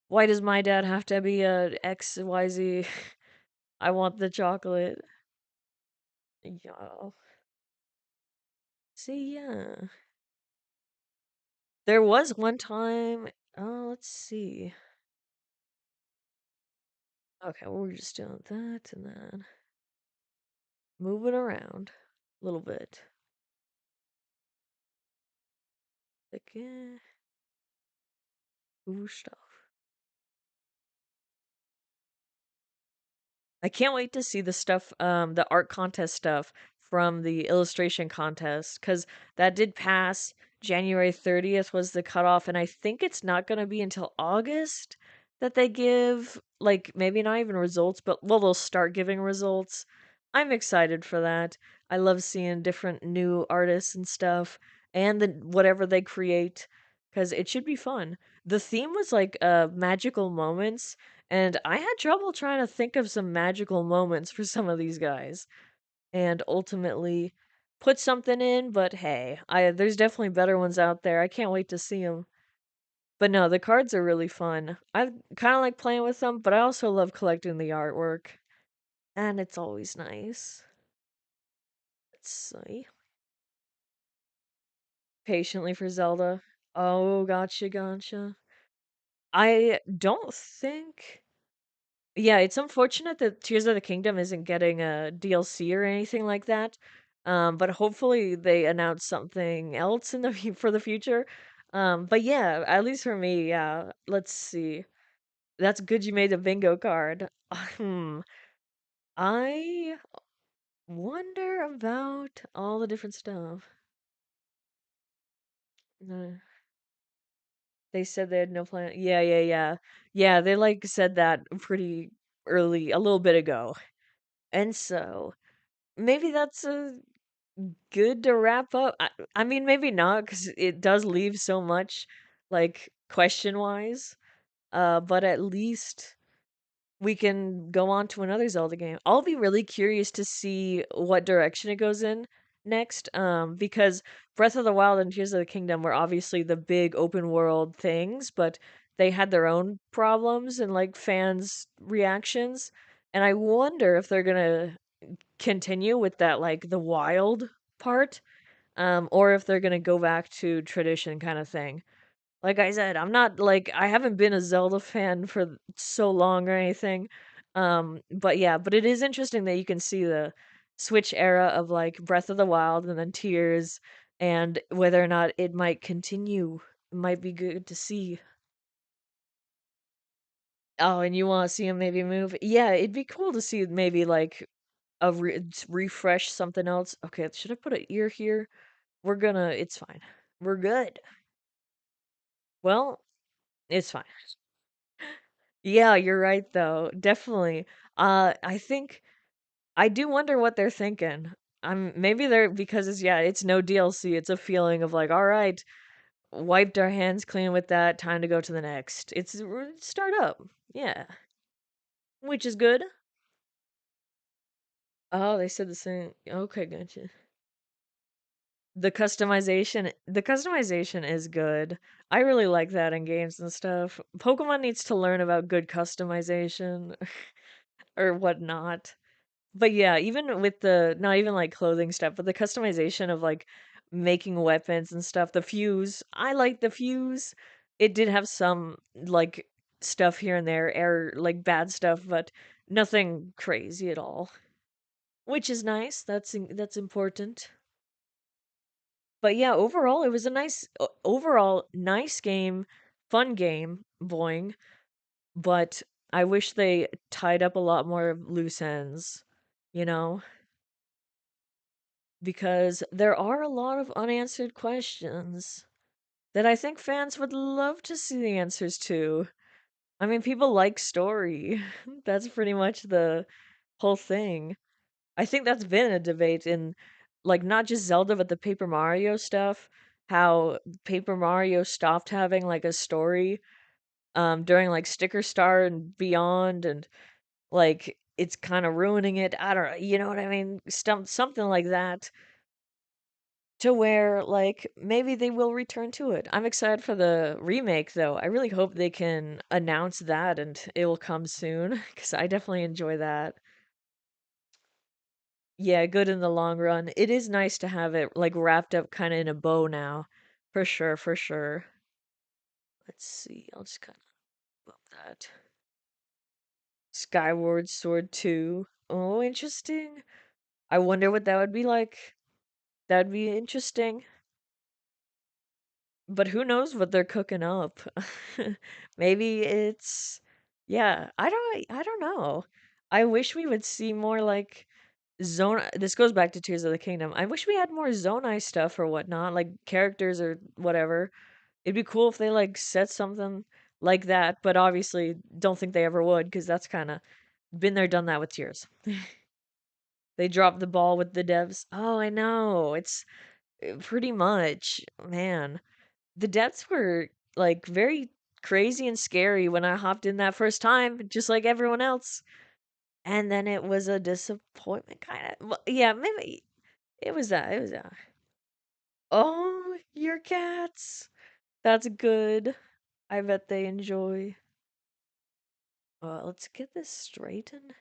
Why does my dad have to be a XYZ? I want the chocolate. Yeah. See, yeah. There was one time, oh, let's see. Okay, well, we're just doing that and then moving around a little bit. Like, ooh, stuff. I can't wait to see the stuff, the art contest stuff from the illustration contest, because that did pass. January 30th was the cutoff, and I think it's not going to be until August that they give, like, maybe not even results, but, well, they'll start giving results. I'm excited for that. I love seeing different new artists and stuff, and whatever they create, because it should be fun. The theme was like magical moments, and I had trouble trying to think of some magical moments for some of these guys and ultimately put something in, but hey, I there's definitely better ones out there. I can't wait to see them. But no, the cards are really fun. I kind of like playing with them, but I also love collecting the artwork, and it's always nice. Let's see. Patiently for Zelda. Oh, gotcha, gotcha. I don't think. Yeah, it's unfortunate that Tears of the Kingdom isn't getting a DLC or anything like that. But hopefully they announce something else in the for the future. But yeah, at least for me, yeah. Let's see. That's good you made a bingo card. Hmm. I wonder about all the different stuff. Uh, They said they had no plan. Yeah, yeah, yeah. Yeah, they like said that pretty early, a little bit ago. And so maybe that's a good to wrap up. I mean, maybe not because it does leave so much, like question wise. But at least we can go on to another Zelda game. I'll be really curious to see what direction it goes in next. Because Breath of the Wild and Tears of the Kingdom were obviously the big open world things, but they had their own problems and like fans' reactions. And I wonder if they're gonna continue with that like the wild part, or if they're gonna go back to tradition kind of thing. Like I said, I'm not like I haven't been a Zelda fan for so long or anything. But yeah, but it is interesting that you can see the Switch era of like Breath of the Wild and then Tears, and whether or not it might continue. It might be good to see. Oh, and you want to see him maybe move? Yeah, it'd be cool to see maybe like refresh something else. Okay, should I put an ear here? We're gonna. It's fine. We're good. Well, it's fine. Yeah, you're right though. Definitely. I think I do wonder what they're thinking. Maybe they're because it's yeah, it's no DLC. It's a feeling of like, all right, wiped our hands clean with that. Time to go to the next. It's start up. Yeah, which is good. Oh, they said the same. Okay, gotcha. The customization is good. I really like that in games and stuff. Pokemon needs to learn about good customization or whatnot. But yeah, even with the not even like clothing stuff, but the customization of like making weapons and stuff, the fuse, I like the fuse. It did have some like stuff here and there, error like bad stuff, but nothing crazy at all, which is nice. That's important. But yeah, overall, it was a overall nice game, fun game, boing. But I wish they tied up a lot more loose ends, you know, because there are a lot of unanswered questions that I think fans would love to see the answers to. I mean, people like story. That's pretty much the whole thing. I think that's been a debate in, like, not just Zelda, but the Paper Mario stuff. How Paper Mario stopped having like a story during like Sticker Star and beyond, and like it's kind of ruining it. I don't know, you know what I mean? Something like that, to where like maybe they will return to it. I'm excited for the remake though. I really hope they can announce that and it will come soon because I definitely enjoy that. Yeah, good in the long run. It is nice to have it like wrapped up kind of in a bow now. For sure, for sure. Let's see. I'll just kind of bump that. Skyward Sword 2. Oh, interesting. I wonder what that would be like. That'd be interesting. But who knows what they're cooking up? Maybe it's yeah, I don't know. I wish we would see more like Zone this goes back to Tears of the Kingdom. I wish we had more Zonai stuff or whatnot, like characters or whatever. It'd be cool if they like said something like that, but obviously don't think they ever would because that's kind of been there, done that with Tears. They dropped the ball with the devs. Oh, I know. It's pretty much, man. The deaths were like very crazy and scary when I hopped in that first time, just like everyone else. And then it was a disappointment, kind of. Well, yeah, maybe it was that. It was that. Oh, your cats. That's good. I bet they enjoy. Let's get this straightened.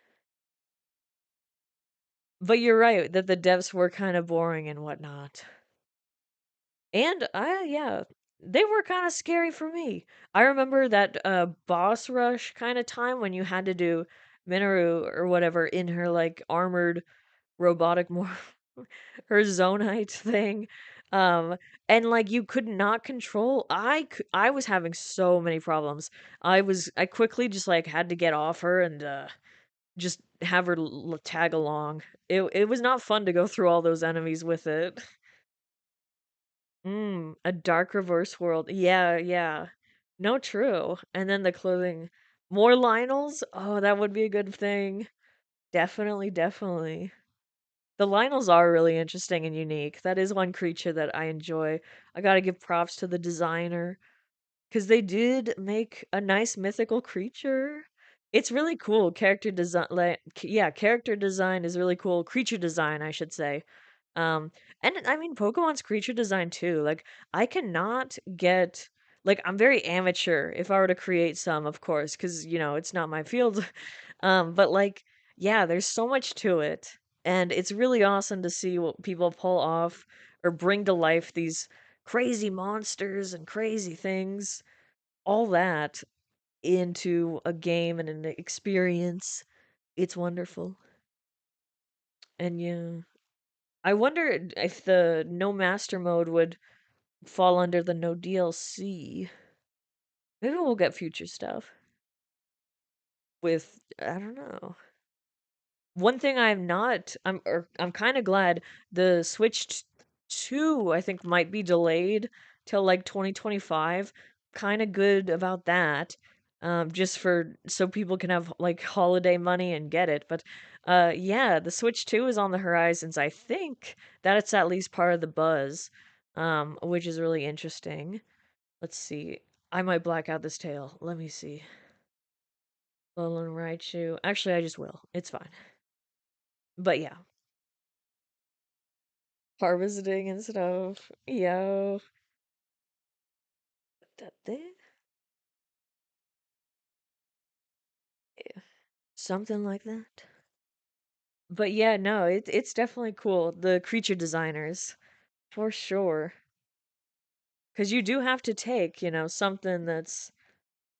But you're right that the devs were kind of boring and whatnot. And yeah, they were kind of scary for me. I remember that boss rush kind of time when you had to do Minoru or whatever in her like armored robotic more her zonite thing. Um and like you could not control I was having so many problems. I quickly just like had to get off her and just have her tag along. It was not fun to go through all those enemies with it. A dark reverse world. Yeah, yeah. No, true. And then the clothing. More Lionels? Oh, that would be a good thing. Definitely, definitely. The Lionels are really interesting and unique. That is one creature that I enjoy. I gotta give props to the designer. Because they did make a nice mythical creature. It's really cool. Character design, like, yeah, character design is really cool. Creature design, I should say. Um, and I mean, Pokemon's creature design too. Like, I cannot get, like, I'm very amateur if I were to create some, of course, because, it's not my field. But like, yeah, there's so much to it. And it's really awesome to see what people pull off or bring to life these crazy monsters and crazy things, all that into a game and an experience. It's wonderful. And yeah, I wonder if the no master mode would fall under the no DLC. Maybe we'll get future stuff with I don't know. One thing I'm kind of glad the Switch 2 I think might be delayed till like 2025. Kind of good about that. Just for so people can have like holiday money and get it. But yeah, the Switch 2 is on the horizons. I think that it's at least part of the buzz. Which is really interesting. Let's see. I might black out this tail. Let me see. Alolan Raichu. Actually, I just will. It's fine. But yeah. Harvesting and stuff. Yo, that thing? Yeah, something like that. But yeah, no, it's definitely cool. The creature designers, for sure. Because you do have to take, something that's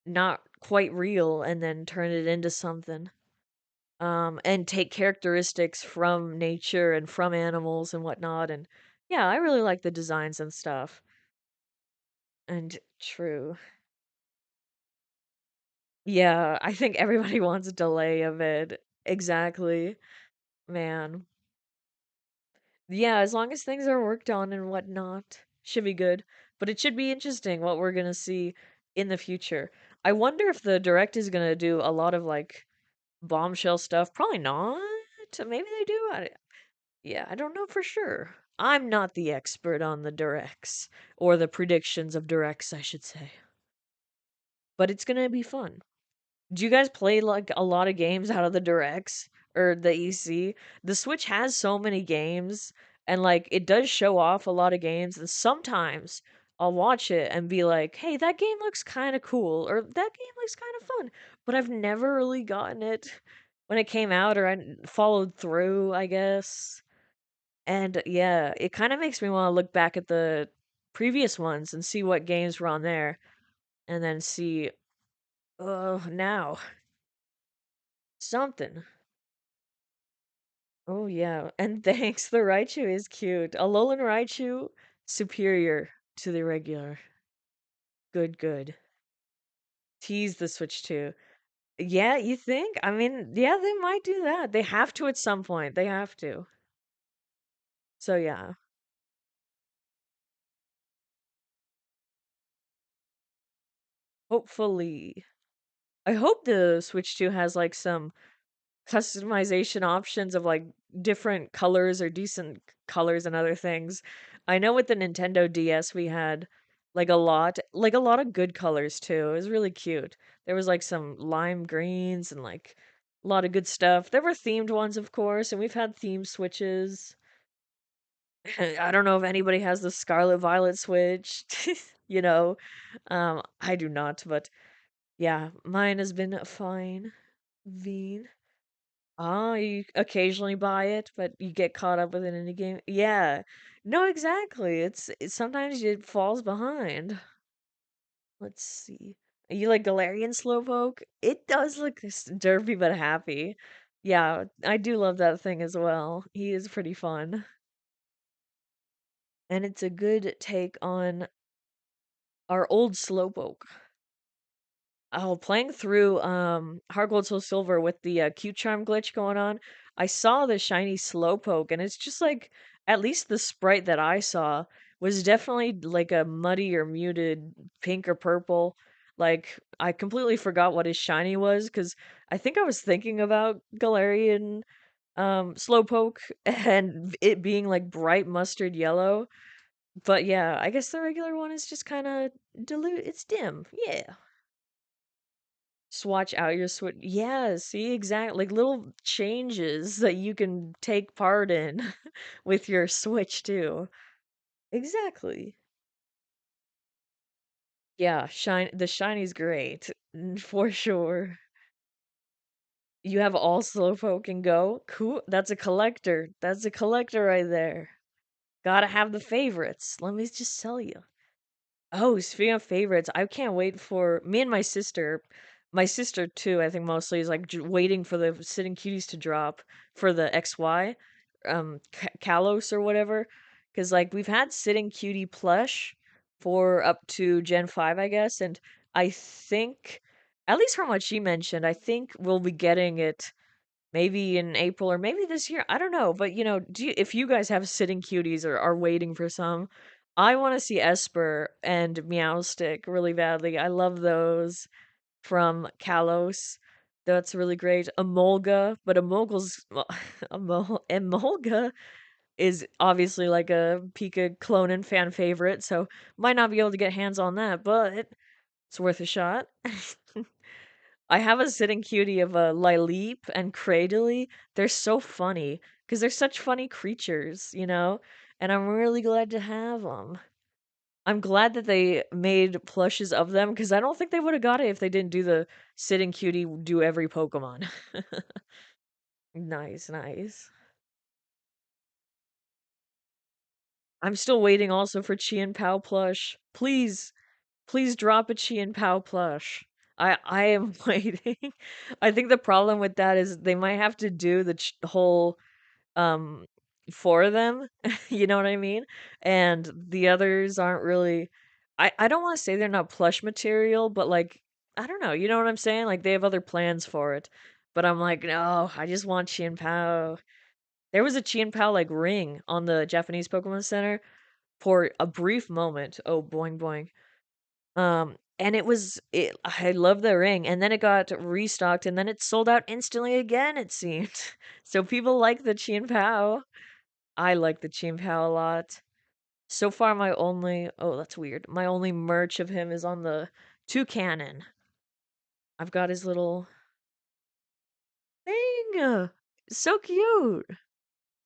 not quite real and then turn it into something. And take characteristics from nature and from animals and whatnot. And yeah, I really like the designs and stuff. And true. Yeah, I think everybody wants a delay of it. Exactly. Man. Yeah, as long as things are worked on and whatnot, should be good. But it should be interesting what we're gonna see in the future. I wonder if the direct is gonna do a lot of like bombshell stuff. Probably not. Maybe they do. Yeah, I don't know for sure. I'm not the expert on the directs or the predictions of directs, I should say. But it's gonna be fun. Do you guys play like a lot of games out of the directs or the EC? The Switch has so many games and like it does show off a lot of games and sometimes I'll watch it and be like, "Hey, that game looks kind of cool," or "That game looks kind of fun." But I've never really gotten it when it came out or I followed through, I guess. And yeah, it kind of makes me want to look back at the previous ones and see what games were on there and then see, oh, now something. Oh yeah, and thanks. The Raichu is cute. Alolan Raichu superior to the regular. Good, good. Tease the Switch too. Yeah, you think? I mean, yeah, they might do that. They have to at some point. They have to. So yeah, hopefully. I hope the Switch 2 has like some customization options of like different colors or decent colors and other things. I know with the Nintendo DS we had like a lot of good colors too. It was really cute. There was like some lime greens and like a lot of good stuff. There were themed ones, of course, and we've had theme switches. I don't know if anybody has the Scarlet Violet Switch, you know. I do not, but yeah, mine has been fine. Veen. Ah, you occasionally buy it, but you get caught up with it in the game. Yeah. No, exactly. Sometimes it falls behind. Let's see. You like Galarian Slowpoke? It does look derpy but happy. Yeah, I do love that thing as well. He is pretty fun. And it's a good take on our old Slowpoke. Oh, playing through Heart Gold Soul Silver with the Q Charm glitch going on, I saw the shiny Slowpoke, and it's just like at least the sprite that I saw was definitely like a muddy or muted pink or purple. Like I completely forgot what his shiny was because I think I was thinking about Galarian Slowpoke and it being like bright mustard yellow. But yeah, I guess the regular one is just kind of dilute. It's dim. Yeah. Swatch out your switch. Yeah, see, exactly. Like little changes that you can take part in with your Switch too. Exactly. Yeah, the shiny's great. For sure. You have all Slowpoke and Go? Cool. That's a collector. That's a collector right there. Gotta have the favorites. Let me just tell you. Oh, speaking of favorites, I can't wait for me and my sister too, I think mostly is like waiting for the Sitting Cuties to drop for the XY, Kalos or whatever. Because like we've had Sitting Cutie plush for up to Gen 5, I guess, and I think, at least from what she mentioned, I think we'll be getting it maybe in April or maybe this year. I don't know, but if you guys have Sitting Cuties or are waiting for some, I want to see Esper and Meowstick really badly. I love those from Kalos. That's really great. Emolga, but Emolga's well, Emolga is obviously like a Pika clone and fan favorite, so might not be able to get hands on that, but it's worth a shot. I have a sitting cutie of a Lileep and Cradily. They're so funny because they're such funny creatures, and I'm really glad to have them. I'm glad that they made plushes of them because I don't think they would have got it if they didn't do the sitting cutie do every Pokemon. Nice, nice. I'm still waiting also for Chien Pao plush. Please, please drop a Chien Pao plush. I am waiting. I think the problem with that is they might have to do the whole um for them, you know what I mean? And the others aren't really, I don't want to say they're not plush material, but like I don't know, you know what I'm saying? Like they have other plans for it. But I'm like, no, I just want Chien Pao. There was a Chien Pao like ring on the Japanese Pokemon Center for a brief moment. Oh, boing boing. and I love the ring, and then it got restocked, and then it sold out instantly again, it seemed. So people like the Chien Pao. I like the Chien Pao a lot. So far, oh, that's weird. My only merch of him is on the two cannon. I've got his little thing. So cute.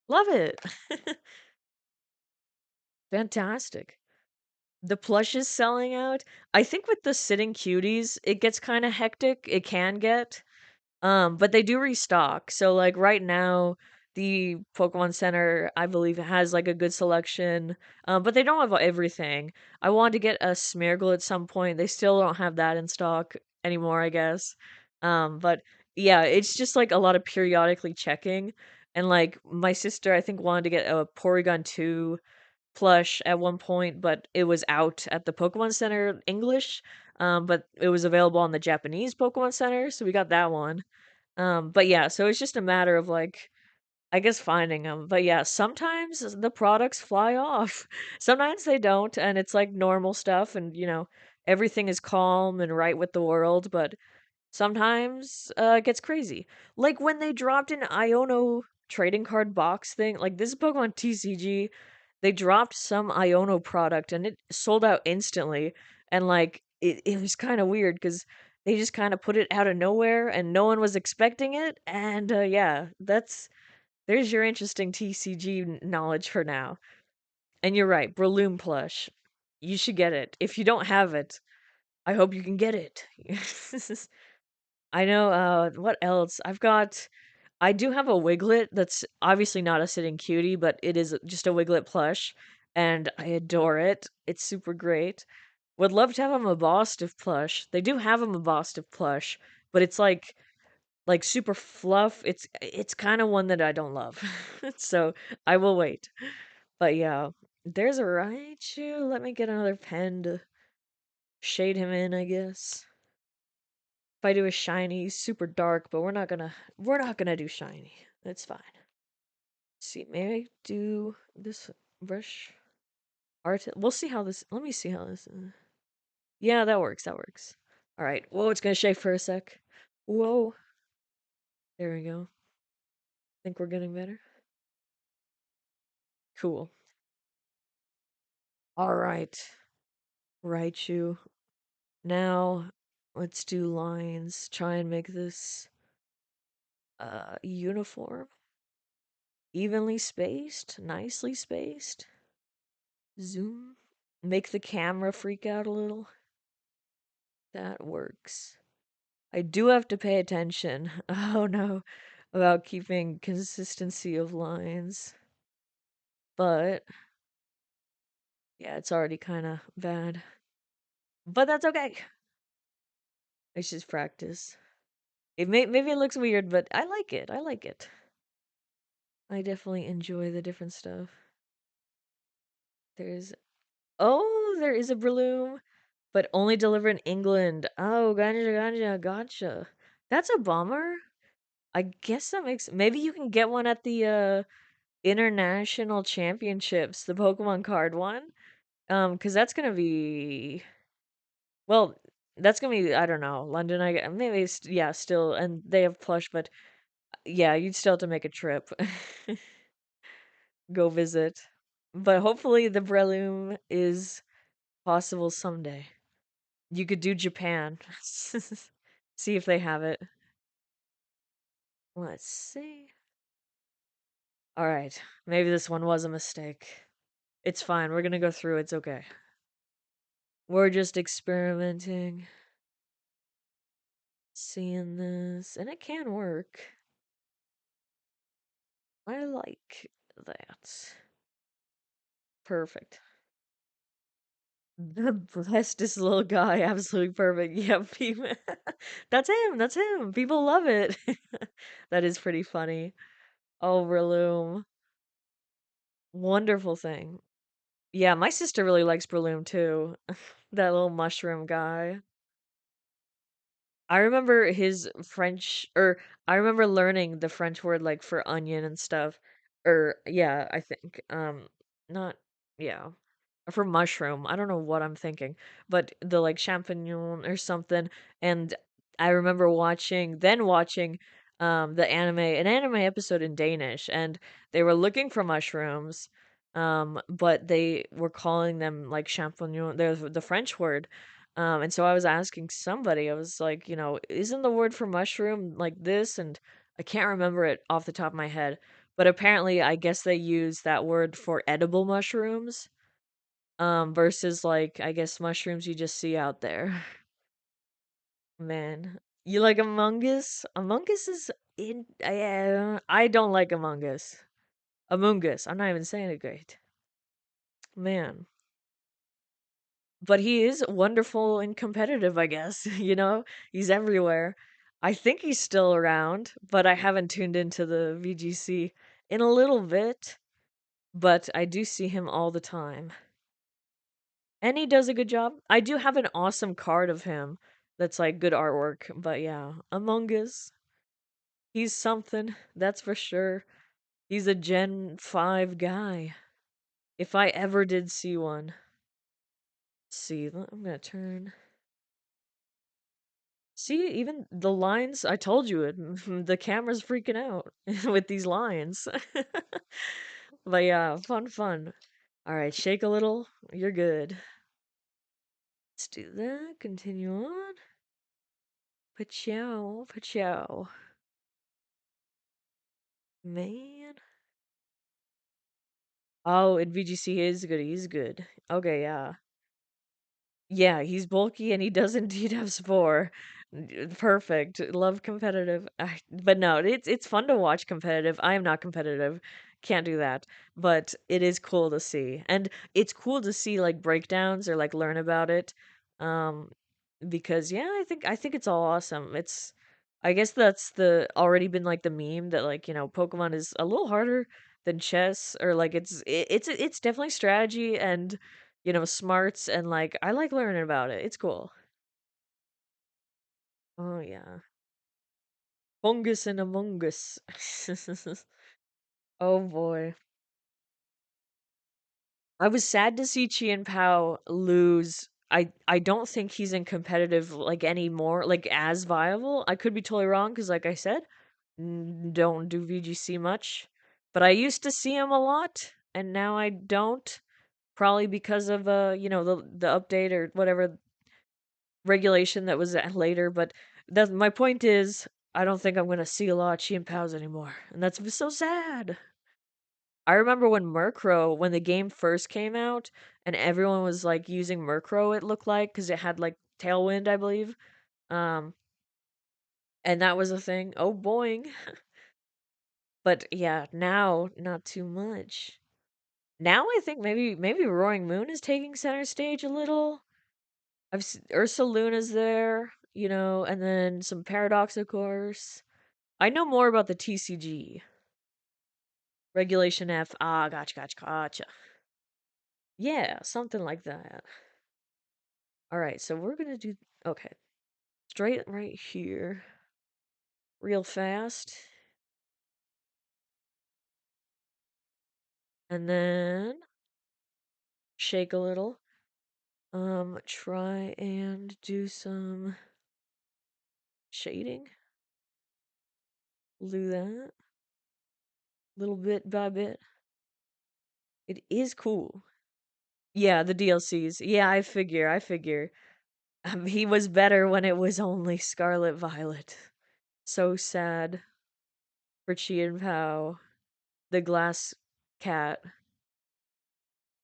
Love it. Fantastic. The plush is selling out. I think with the sitting cuties, it gets kind of hectic. It can get. But they do restock. So like right now, the Pokemon Center, I believe, has like a good selection. But they don't have everything. I wanted to get a Smeargle at some point. They still don't have that in stock anymore, I guess. But yeah, it's just like a lot of periodically checking. And like my sister, I think, wanted to get a Porygon 2 plush at one point, but it was out at the Pokemon Center English. But it was available on the Japanese Pokemon Center, so we got that one. But yeah, so it's just a matter of like, I guess finding them. But yeah, sometimes the products fly off. Sometimes they don't, and it's like normal stuff, and everything is calm and right with the world. But sometimes it gets crazy. Like when they dropped an Iono trading card box thing, like this is Pokemon TCG, they dropped some Iono product and it sold out instantly. And like it was kind of weird because they just kind of put it out of nowhere and no one was expecting it. And yeah, there's your interesting TCG knowledge for now. And you're right, Breloom plush. You should get it. If you don't have it, I hope you can get it. I know, what else? I do have a Wiglet that's obviously not a sitting cutie, but it is just a Wiglet plush, and I adore it. It's super great. Would love to have a Mabostiff plush. They do have a Mabostiff plush, but it's like super fluff. It's kind of one that I don't love. So I will wait. But yeah, there's a Raichu. Let me get another pen to shade him in, I guess. If I do a shiny, he's super dark, but we're not gonna do shiny. It's fine. See, maybe do this brush art. We'll see how this. Let me see how this. Yeah, that works. That works. All right. Whoa, it's gonna shake for a sec. Whoa. There we go. Think we're getting better. Cool. All right. Raichu. Now let's do lines. Try and make this uniform, evenly spaced, nicely spaced. Zoom. Make the camera freak out a little. That works. I do have to pay attention. Oh no, about keeping consistency of lines. But yeah, it's already kind of bad. But that's okay. It's just practice. Maybe it looks weird, but I like it. I like it. I definitely enjoy the different stuff. There's there is a Breloom, but only delivered in England. Oh, gotcha. That's a bummer. I guess that makes maybe you can get one at the international championships, the Pokemon card one. Because that's gonna be well, that's gonna be I don't know, London. Maybe yeah, still, and they have plush, but yeah, you'd still have to make a trip, go visit. But hopefully the Breloom is possible someday. You could do Japan, see if they have it. Let's see. All right, maybe this one was a mistake. It's fine. We're gonna go through. It's okay. We're just experimenting, seeing this, and it can work. I like that. Perfect. The bestest little guy, absolutely perfect. Yep, that's him. That's him. People love it. That is pretty funny. Oh, Breloom, wonderful thing. Yeah, my sister really likes Breloom too. That little mushroom guy. I remember his French, or I remember learning the French word like for onion and stuff. Or yeah, I think. Not yeah. for mushroom. I don't know what I'm thinking, but the like champignon or something. And I remember watching the an anime episode in Danish, and they were looking for mushrooms, but they were calling them like champignon. There's the French word. And so I was asking somebody, I was like, isn't the word for mushroom like this? And I can't remember it off the top of my head, but apparently I guess they use that word for edible mushrooms, versus like I guess mushrooms you just see out there. Man, you like Among Us? Among Us is in. I don't like Among Us. Among Us. I'm not even saying it great, man. But he is wonderful and competitive, I guess. He's everywhere. I think he's still around, but I haven't tuned into the VGC in a little bit. But I do see him all the time. And he does a good job. I do have an awesome card of him that's like good artwork, but yeah, Among Us, he's something, that's for sure. He's a Gen 5 guy. If I ever did see one. Let's see, I'm gonna turn. See, even the lines, I told you it, the camera's freaking out with these lines. But yeah, fun. Alright, shake a little, you're good. Let's do that, continue on. Pachow, pachow. Man. Oh, and VGC is good. He's good. Okay, yeah. Yeah, he's bulky and he does indeed have Spore. Perfect. Love competitive. But no, it's fun to watch competitive. I am not competitive. Can't do that. But it is cool to see. And it's cool to see like breakdowns or like learn about it. Um because yeah, I think it's all awesome. I guess that's the already been like the meme that like, Pokemon is a little harder than chess, or like it's definitely strategy and smarts, and like I like learning about it. It's cool. Oh yeah. Fungus and Among Us. Oh boy. I was sad to see Chien Pao lose. I don't think he's in competitive like anymore, like as viable. I could be totally wrong because like I said, don't do VGC much. But I used to see him a lot and now I don't. Probably because of the update or whatever regulation that was later, but that my point is I don't think I'm gonna see a lot of Chien Paos anymore, and that's so sad. I remember when Murkrow, when the game first came out, and everyone was like using Murkrow. It looked like because it had like Tailwind, I believe, um, and that was a thing. Oh, boing! But yeah, now not too much. Now I think maybe Roaring Moon is taking center stage a little. Ursaluna's there, and then some Paradox, of course. I know more about the TCG. Regulation F. Ah, gotcha. Yeah, something like that. Alright, so we're gonna do. Okay. Straight right here. Real fast. And then shake a little. Try and do some shading. We'll do that. Little bit by bit. It is cool. Yeah, the DLCs. Yeah, I figure. He was better when it was only Scarlet Violet. So sad for Chien Pao, the glass cat.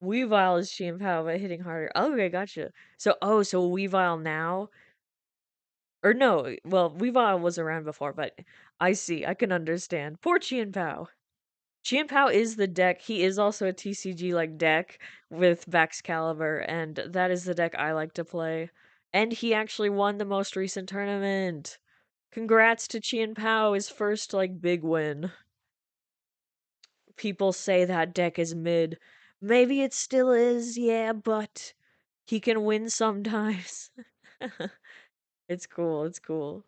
Weavile is Chien Pao, but hitting harder. Okay, gotcha. So Weavile now, or no? Well, Weavile was around before, but I see. I can understand. Poor Chien Pao. Chien Pao is the deck. He is also a TCG like deck with Baxcalibur, and that is the deck I like to play. And he actually won the most recent tournament. Congrats to Chien Pao, his first like big win. People say that deck is mid. Maybe it still is, yeah, but he can win sometimes. It's cool, it's cool.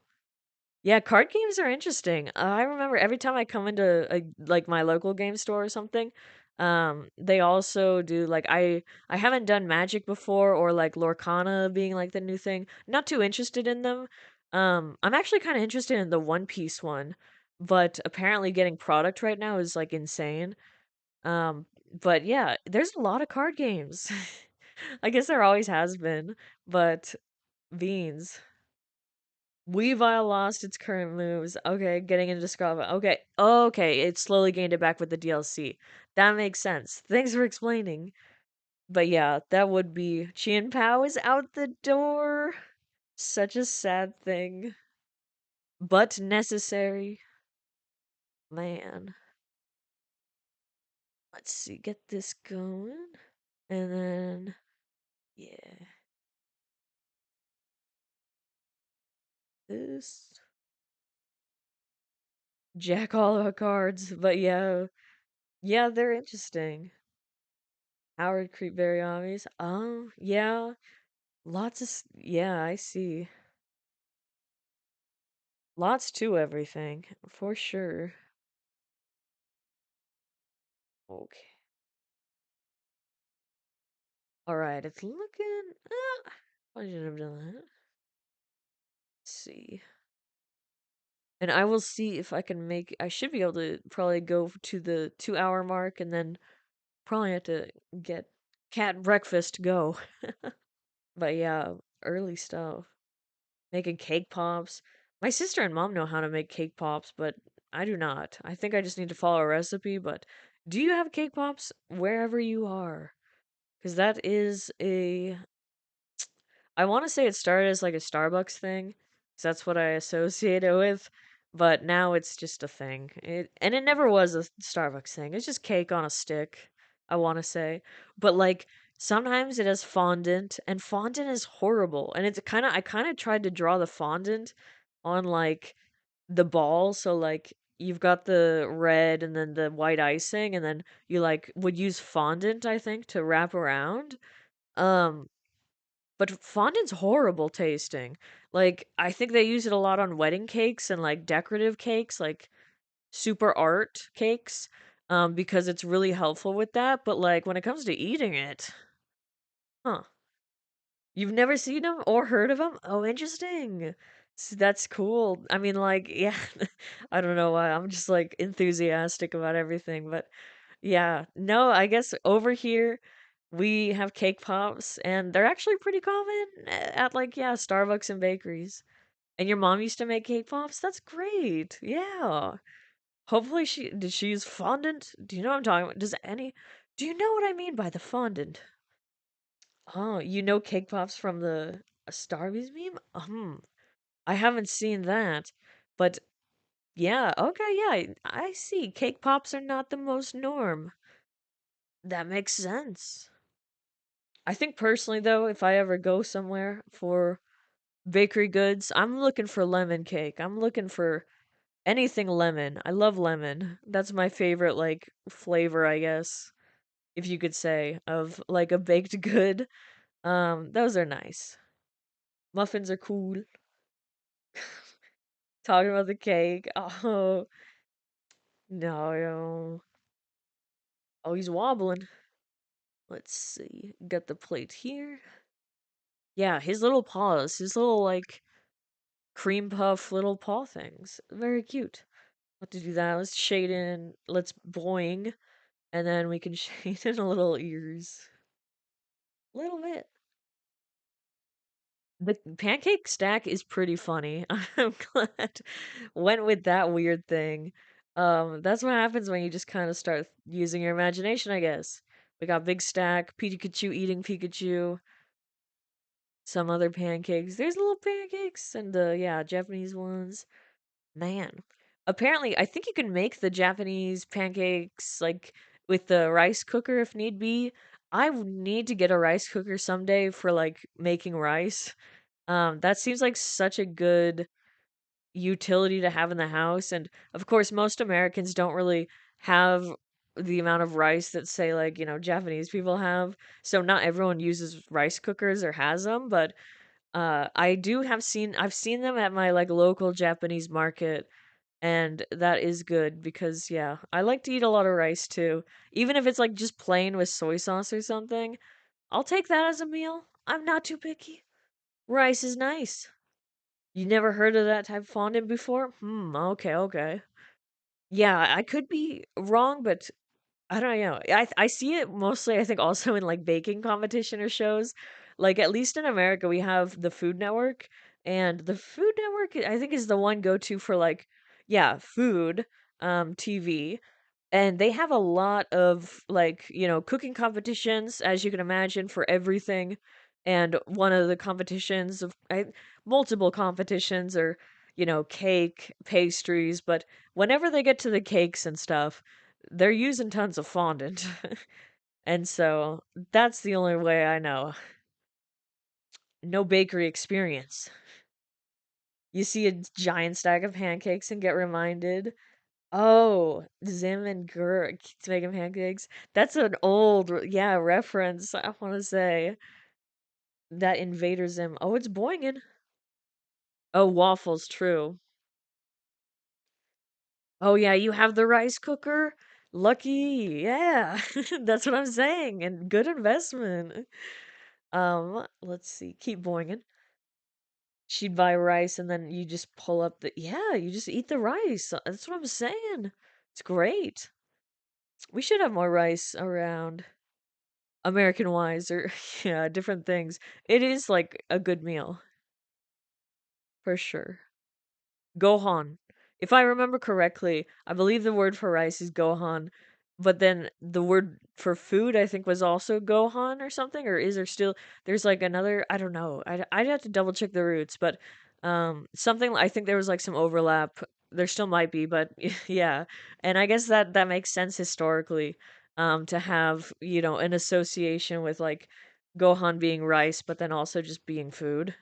Yeah, card games are interesting. I remember every time I come into like my local game store or something, They also do like I haven't done Magic before or like Lorcana being like the new thing. Not too interested in them. I'm actually kind of interested in the One Piece one, but apparently getting product right now is like insane. Um, but yeah, there's a lot of card games. I guess there always has been, but beans. Weavile lost its current moves. Okay, getting into Scrabble. Okay, okay, it slowly gained it back with the DLC. That makes sense. Thanks for explaining. But yeah, that would be Chien Pao is out the door. Such a sad thing, but necessary. Man, let's see, get this going, and then yeah, this Jack all our cards. But yeah, yeah, they're interesting. Howard Creepberry armies. Yeah. Yeah, I see. Lots to everything, for sure. Okay. Alright, it's looking. I shouldn't have done that. Let's see. And I will see if I can make. I should be able to probably go to the 2 hour mark and then probably have to get cat breakfast to go. But yeah, early stuff. Making cake pops. My sister and mom know how to make cake pops, but I do not. I think I just need to follow a recipe, but do you have cake pops wherever you are? Because that is a. I want to say it started as like a Starbucks thing, 'cause that's what I associate it with, but now it's just a thing. And it never was a Starbucks thing. It's just cake on a stick, I want to say. But like sometimes it has fondant, and fondant is horrible. And it's kind of I kind of tried to draw the fondant on like the ball, so like you've got the red and then the white icing, and then you like would use fondant, I think, to wrap around. Um, but fondant's horrible tasting. Like, I think they use it a lot on wedding cakes and like decorative cakes, like super art cakes, because it's really helpful with that. But like when it comes to eating it, huh? You've never seen them or heard of them? Oh, interesting. That's cool. I mean, like, yeah, I don't know why. I'm just like enthusiastic about everything, but yeah. No, I guess over here we have cake pops and they're actually pretty common at like, yeah, Starbucks and bakeries. And your mom used to make cake pops? That's great. Yeah. Hopefully did she use fondant? Do you know what I'm talking about? Do you know what I mean by the fondant? Oh, you know cake pops from the a Starbucks meme? I haven't seen that. But yeah, okay, yeah, I see. Cake pops are not the most norm. That makes sense. I think personally though, if I ever go somewhere for bakery goods, I'm looking for lemon cake. I'm looking for anything lemon. I love lemon. That's my favorite like flavor, I guess, if you could say, of like a baked good. Those are nice. Muffins are cool. Talking about the cake. Oh, no, no. Oh, he's wobbling. Let's see. Got the plate here. Yeah, his little paws, his little like cream puff little paw things. Very cute. What to do that? Let's shade in. Let's boing, and then we can shade in a little ears. Little bit. The pancake stack is pretty funny. I'm glad went with that weird thing. That's what happens when you just kind of start using your imagination, I guess. We got big stack, Pikachu eating Pikachu, some other pancakes. There's little pancakes and yeah, Japanese ones. Man, apparently, I think you can make the Japanese pancakes like with the rice cooker if need be. I would need to get a rice cooker someday for like making rice. That seems like such a good utility to have in the house. And of course, most Americans don't really have the amount of rice that, say, like, Japanese people have. So not everyone uses rice cookers or has them, but I've seen them at my like local Japanese market, and that is good because yeah, I like to eat a lot of rice too. Even if it's like just plain with soy sauce or something, I'll take that as a meal. I'm not too picky. Rice is nice. You never heard of that type of fondant before? Okay, okay. Yeah, I could be wrong, but I don't know. I see it mostly, I think, also in like baking competition or shows. Like at least in America, we have the Food Network, and the Food Network I think is the one go to for like yeah, food TV, and they have a lot of like, cooking competitions as you can imagine for everything. And one of the competitions multiple competitions are, cake, pastries, but whenever they get to the cakes and stuff, they're using tons of fondant. And so that's the only way I know. No bakery experience. You see a giant stack of pancakes and get reminded. Oh, Zim and Gur keeps making pancakes. That's an old, yeah, reference. I want to say that Invader Zim. Oh, it's boinging. Oh, waffles, true. Oh, yeah, you have the rice cooker. Lucky, yeah. That's what I'm saying. And good investment. Let's see. Keep boinging. She'd buy rice and then you just pull up yeah, you just eat the rice. That's what I'm saying. It's great. We should have more rice around. American wise or yeah, different things. It is like a good meal for sure. Gohan. If I remember correctly, I believe the word for rice is Gohan, but then the word for food I think was also Gohan or something, or is there still there's like another I don't know. I'd have to double check the roots, but something I think there was like some overlap. There still might be, but yeah. And I guess that makes sense historically to have, an association with like Gohan being rice, but then also just being food.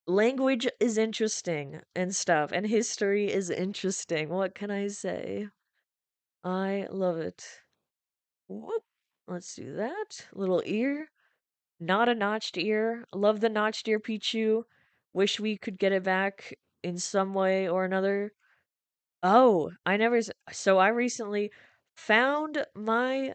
Language is interesting and stuff, and history is interesting. What can I say? I love it. Whoop. Let's do that. Little ear. Not a notched ear. Love the notched ear Pichu. Wish we could get it back in some way or another. Oh, so I recently found my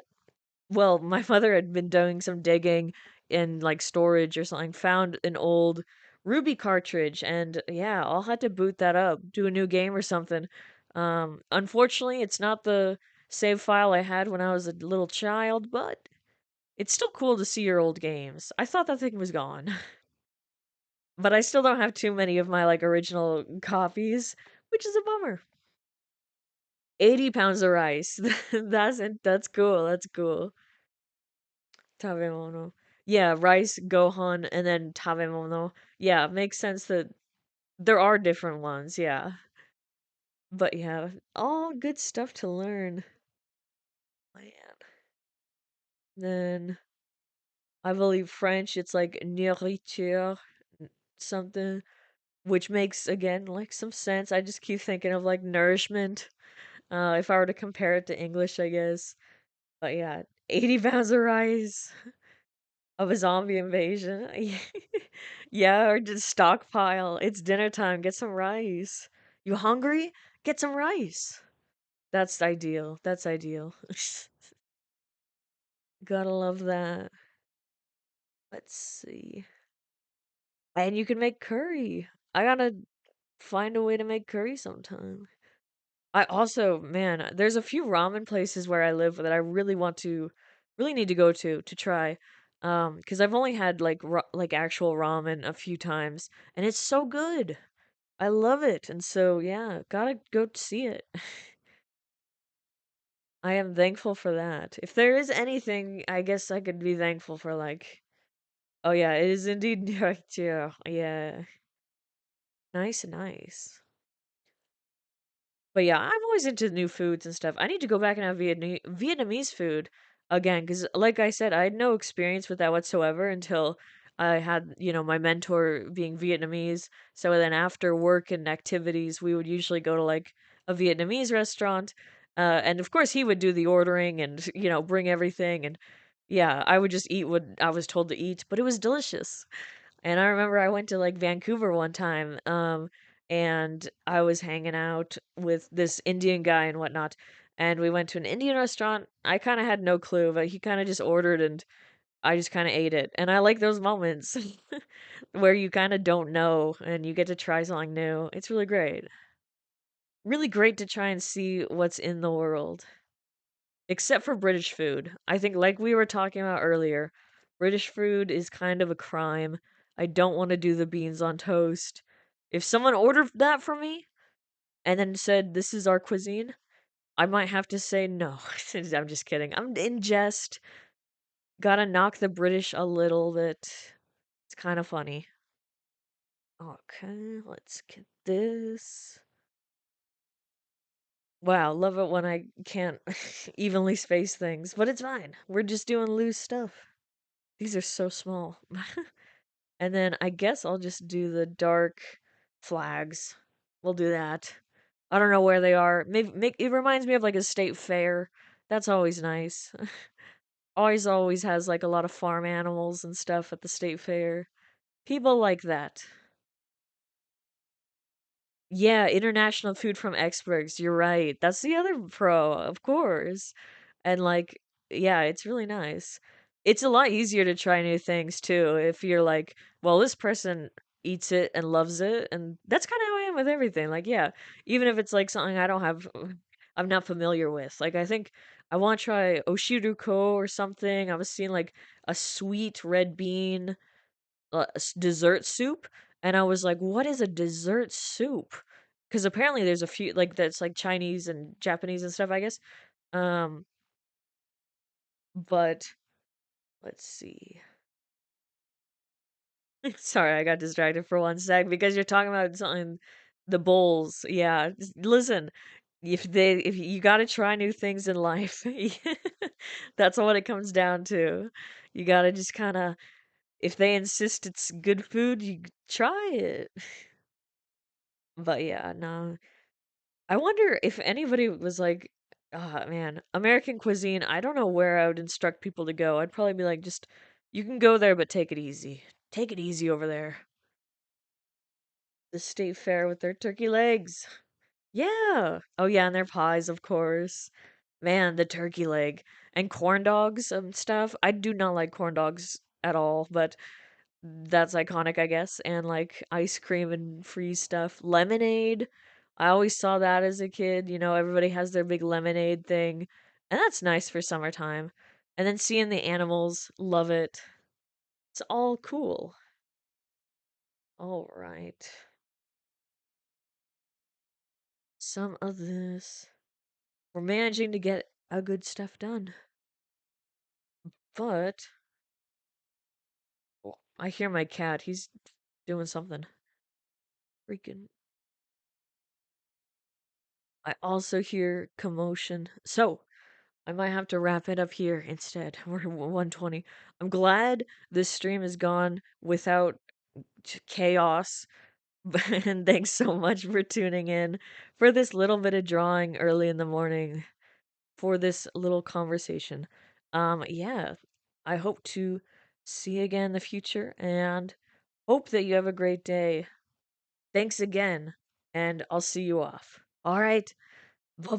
mother had been doing some digging in like storage or something, found an old Ruby cartridge, and yeah, I'll have to boot that up, do a new game or something. Unfortunately, it's not the save file I had when I was a little child, but it's still cool to see your old games. I thought that thing was gone, but I still don't have too many of my like original copies, which is a bummer. 80 pounds of rice. That's cool. That's cool. Tabemono. Yeah, rice, Gohan, and then Tabemono. Yeah, makes sense that there are different ones, yeah. But yeah, all good stuff to learn. Man. Then I believe French, it's like nourriture, something, which makes again like some sense. I just keep thinking of like nourishment. If I were to compare it to English, I guess. But yeah, 80 pounds of rice. Of a zombie invasion. Yeah, or just stockpile. It's dinner time. Get some rice. You hungry? Get some rice. That's ideal. That's ideal. Gotta love that. Let's see. And you can make curry. I gotta find a way to make curry sometime. I also, man, there's a few ramen places where I live that I really need to go to try. Because I've only had like like actual ramen a few times, and it's so good. I love it, and so yeah, gotta go see it. I am thankful for that. If there is anything, I guess I could be thankful for like, oh yeah, it is indeed directeur. Yeah, nice, nice. But yeah, I'm always into new foods and stuff. I need to go back and have Vietnamese food again because, like I said, I had no experience with that whatsoever until I had, my mentor being Vietnamese. So then after work and activities, we would usually go to like a Vietnamese restaurant. And of course, he would do the ordering and, bring everything. And yeah, I would just eat what I was told to eat, but it was delicious. And I remember I went to like Vancouver one time, and I was hanging out with this Indian guy and whatnot, and we went to an Indian restaurant. I kind of had no clue, but he kind of just ordered, and I just kind of ate it. And I like those moments where you kind of don't know and you get to try something new. It's really great. Really great to try and see what's in the world. Except for British food. I think, like we were talking about earlier, British food is kind of a crime. I don't want to do the beans on toast. If someone ordered that for me and then said, "This is our cuisine," I might have to say no. I'm just kidding. I'm in jest. Gotta knock the British a little bit. It's kind of funny. Okay, let's get this. Wow, love it when I can't evenly space things, but it's fine. We're just doing loose stuff. These are so small. And then I guess I'll just do the dark flags. We'll do that. I don't know where they are. Maybe it reminds me of like a state fair. That's always nice. Always has like a lot of farm animals and stuff at the state fair. People like that. Yeah, international food from experts. You're right. That's the other pro, of course. And like, yeah, it's really nice. It's a lot easier to try new things too if you're like, well, this person eats it and loves it, and that's kind of how I am with everything. Like, yeah, even if it's like something I don't have, I'm not familiar with. Like, I think I want to try oshiruko or something. I was seeing like a sweet red bean dessert soup, and I was like, "What is a dessert soup?" Because apparently there's a few like that's like Chinese and Japanese and stuff, I guess. Um, but let's see. Sorry, I got distracted for one sec because you're talking about something, the bowls. Yeah, listen, if you got to try new things in life, that's what it comes down to. You got to just kind of, if they insist it's good food, you try it. But yeah, no. I wonder if anybody was like, "Ah, man, American cuisine, I don't know where I would instruct people to go." I'd probably be like, just, you can go there, but take it easy. Take it easy over there. The state fair with their turkey legs. Yeah. Oh, yeah, and their pies, of course. Man, the turkey leg. And corn dogs and stuff. I do not like corn dogs at all, but that's iconic, I guess. And like ice cream and free stuff. Lemonade. I always saw that as a kid. You know, everybody has their big lemonade thing. And that's nice for summertime. And then seeing the animals, love it. It's all cool. All right. Some of this. We're managing to get a good stuff done. But oh, I hear my cat. He's doing something. Freaking. I also hear commotion. So, I might have to wrap it up here instead. We're 120. I'm glad this stream is gone without chaos. And thanks so much for tuning in for this little bit of drawing early in the morning for this little conversation. Yeah, I hope to see you again in the future and hope that you have a great day. Thanks again, and I'll see you off. All right.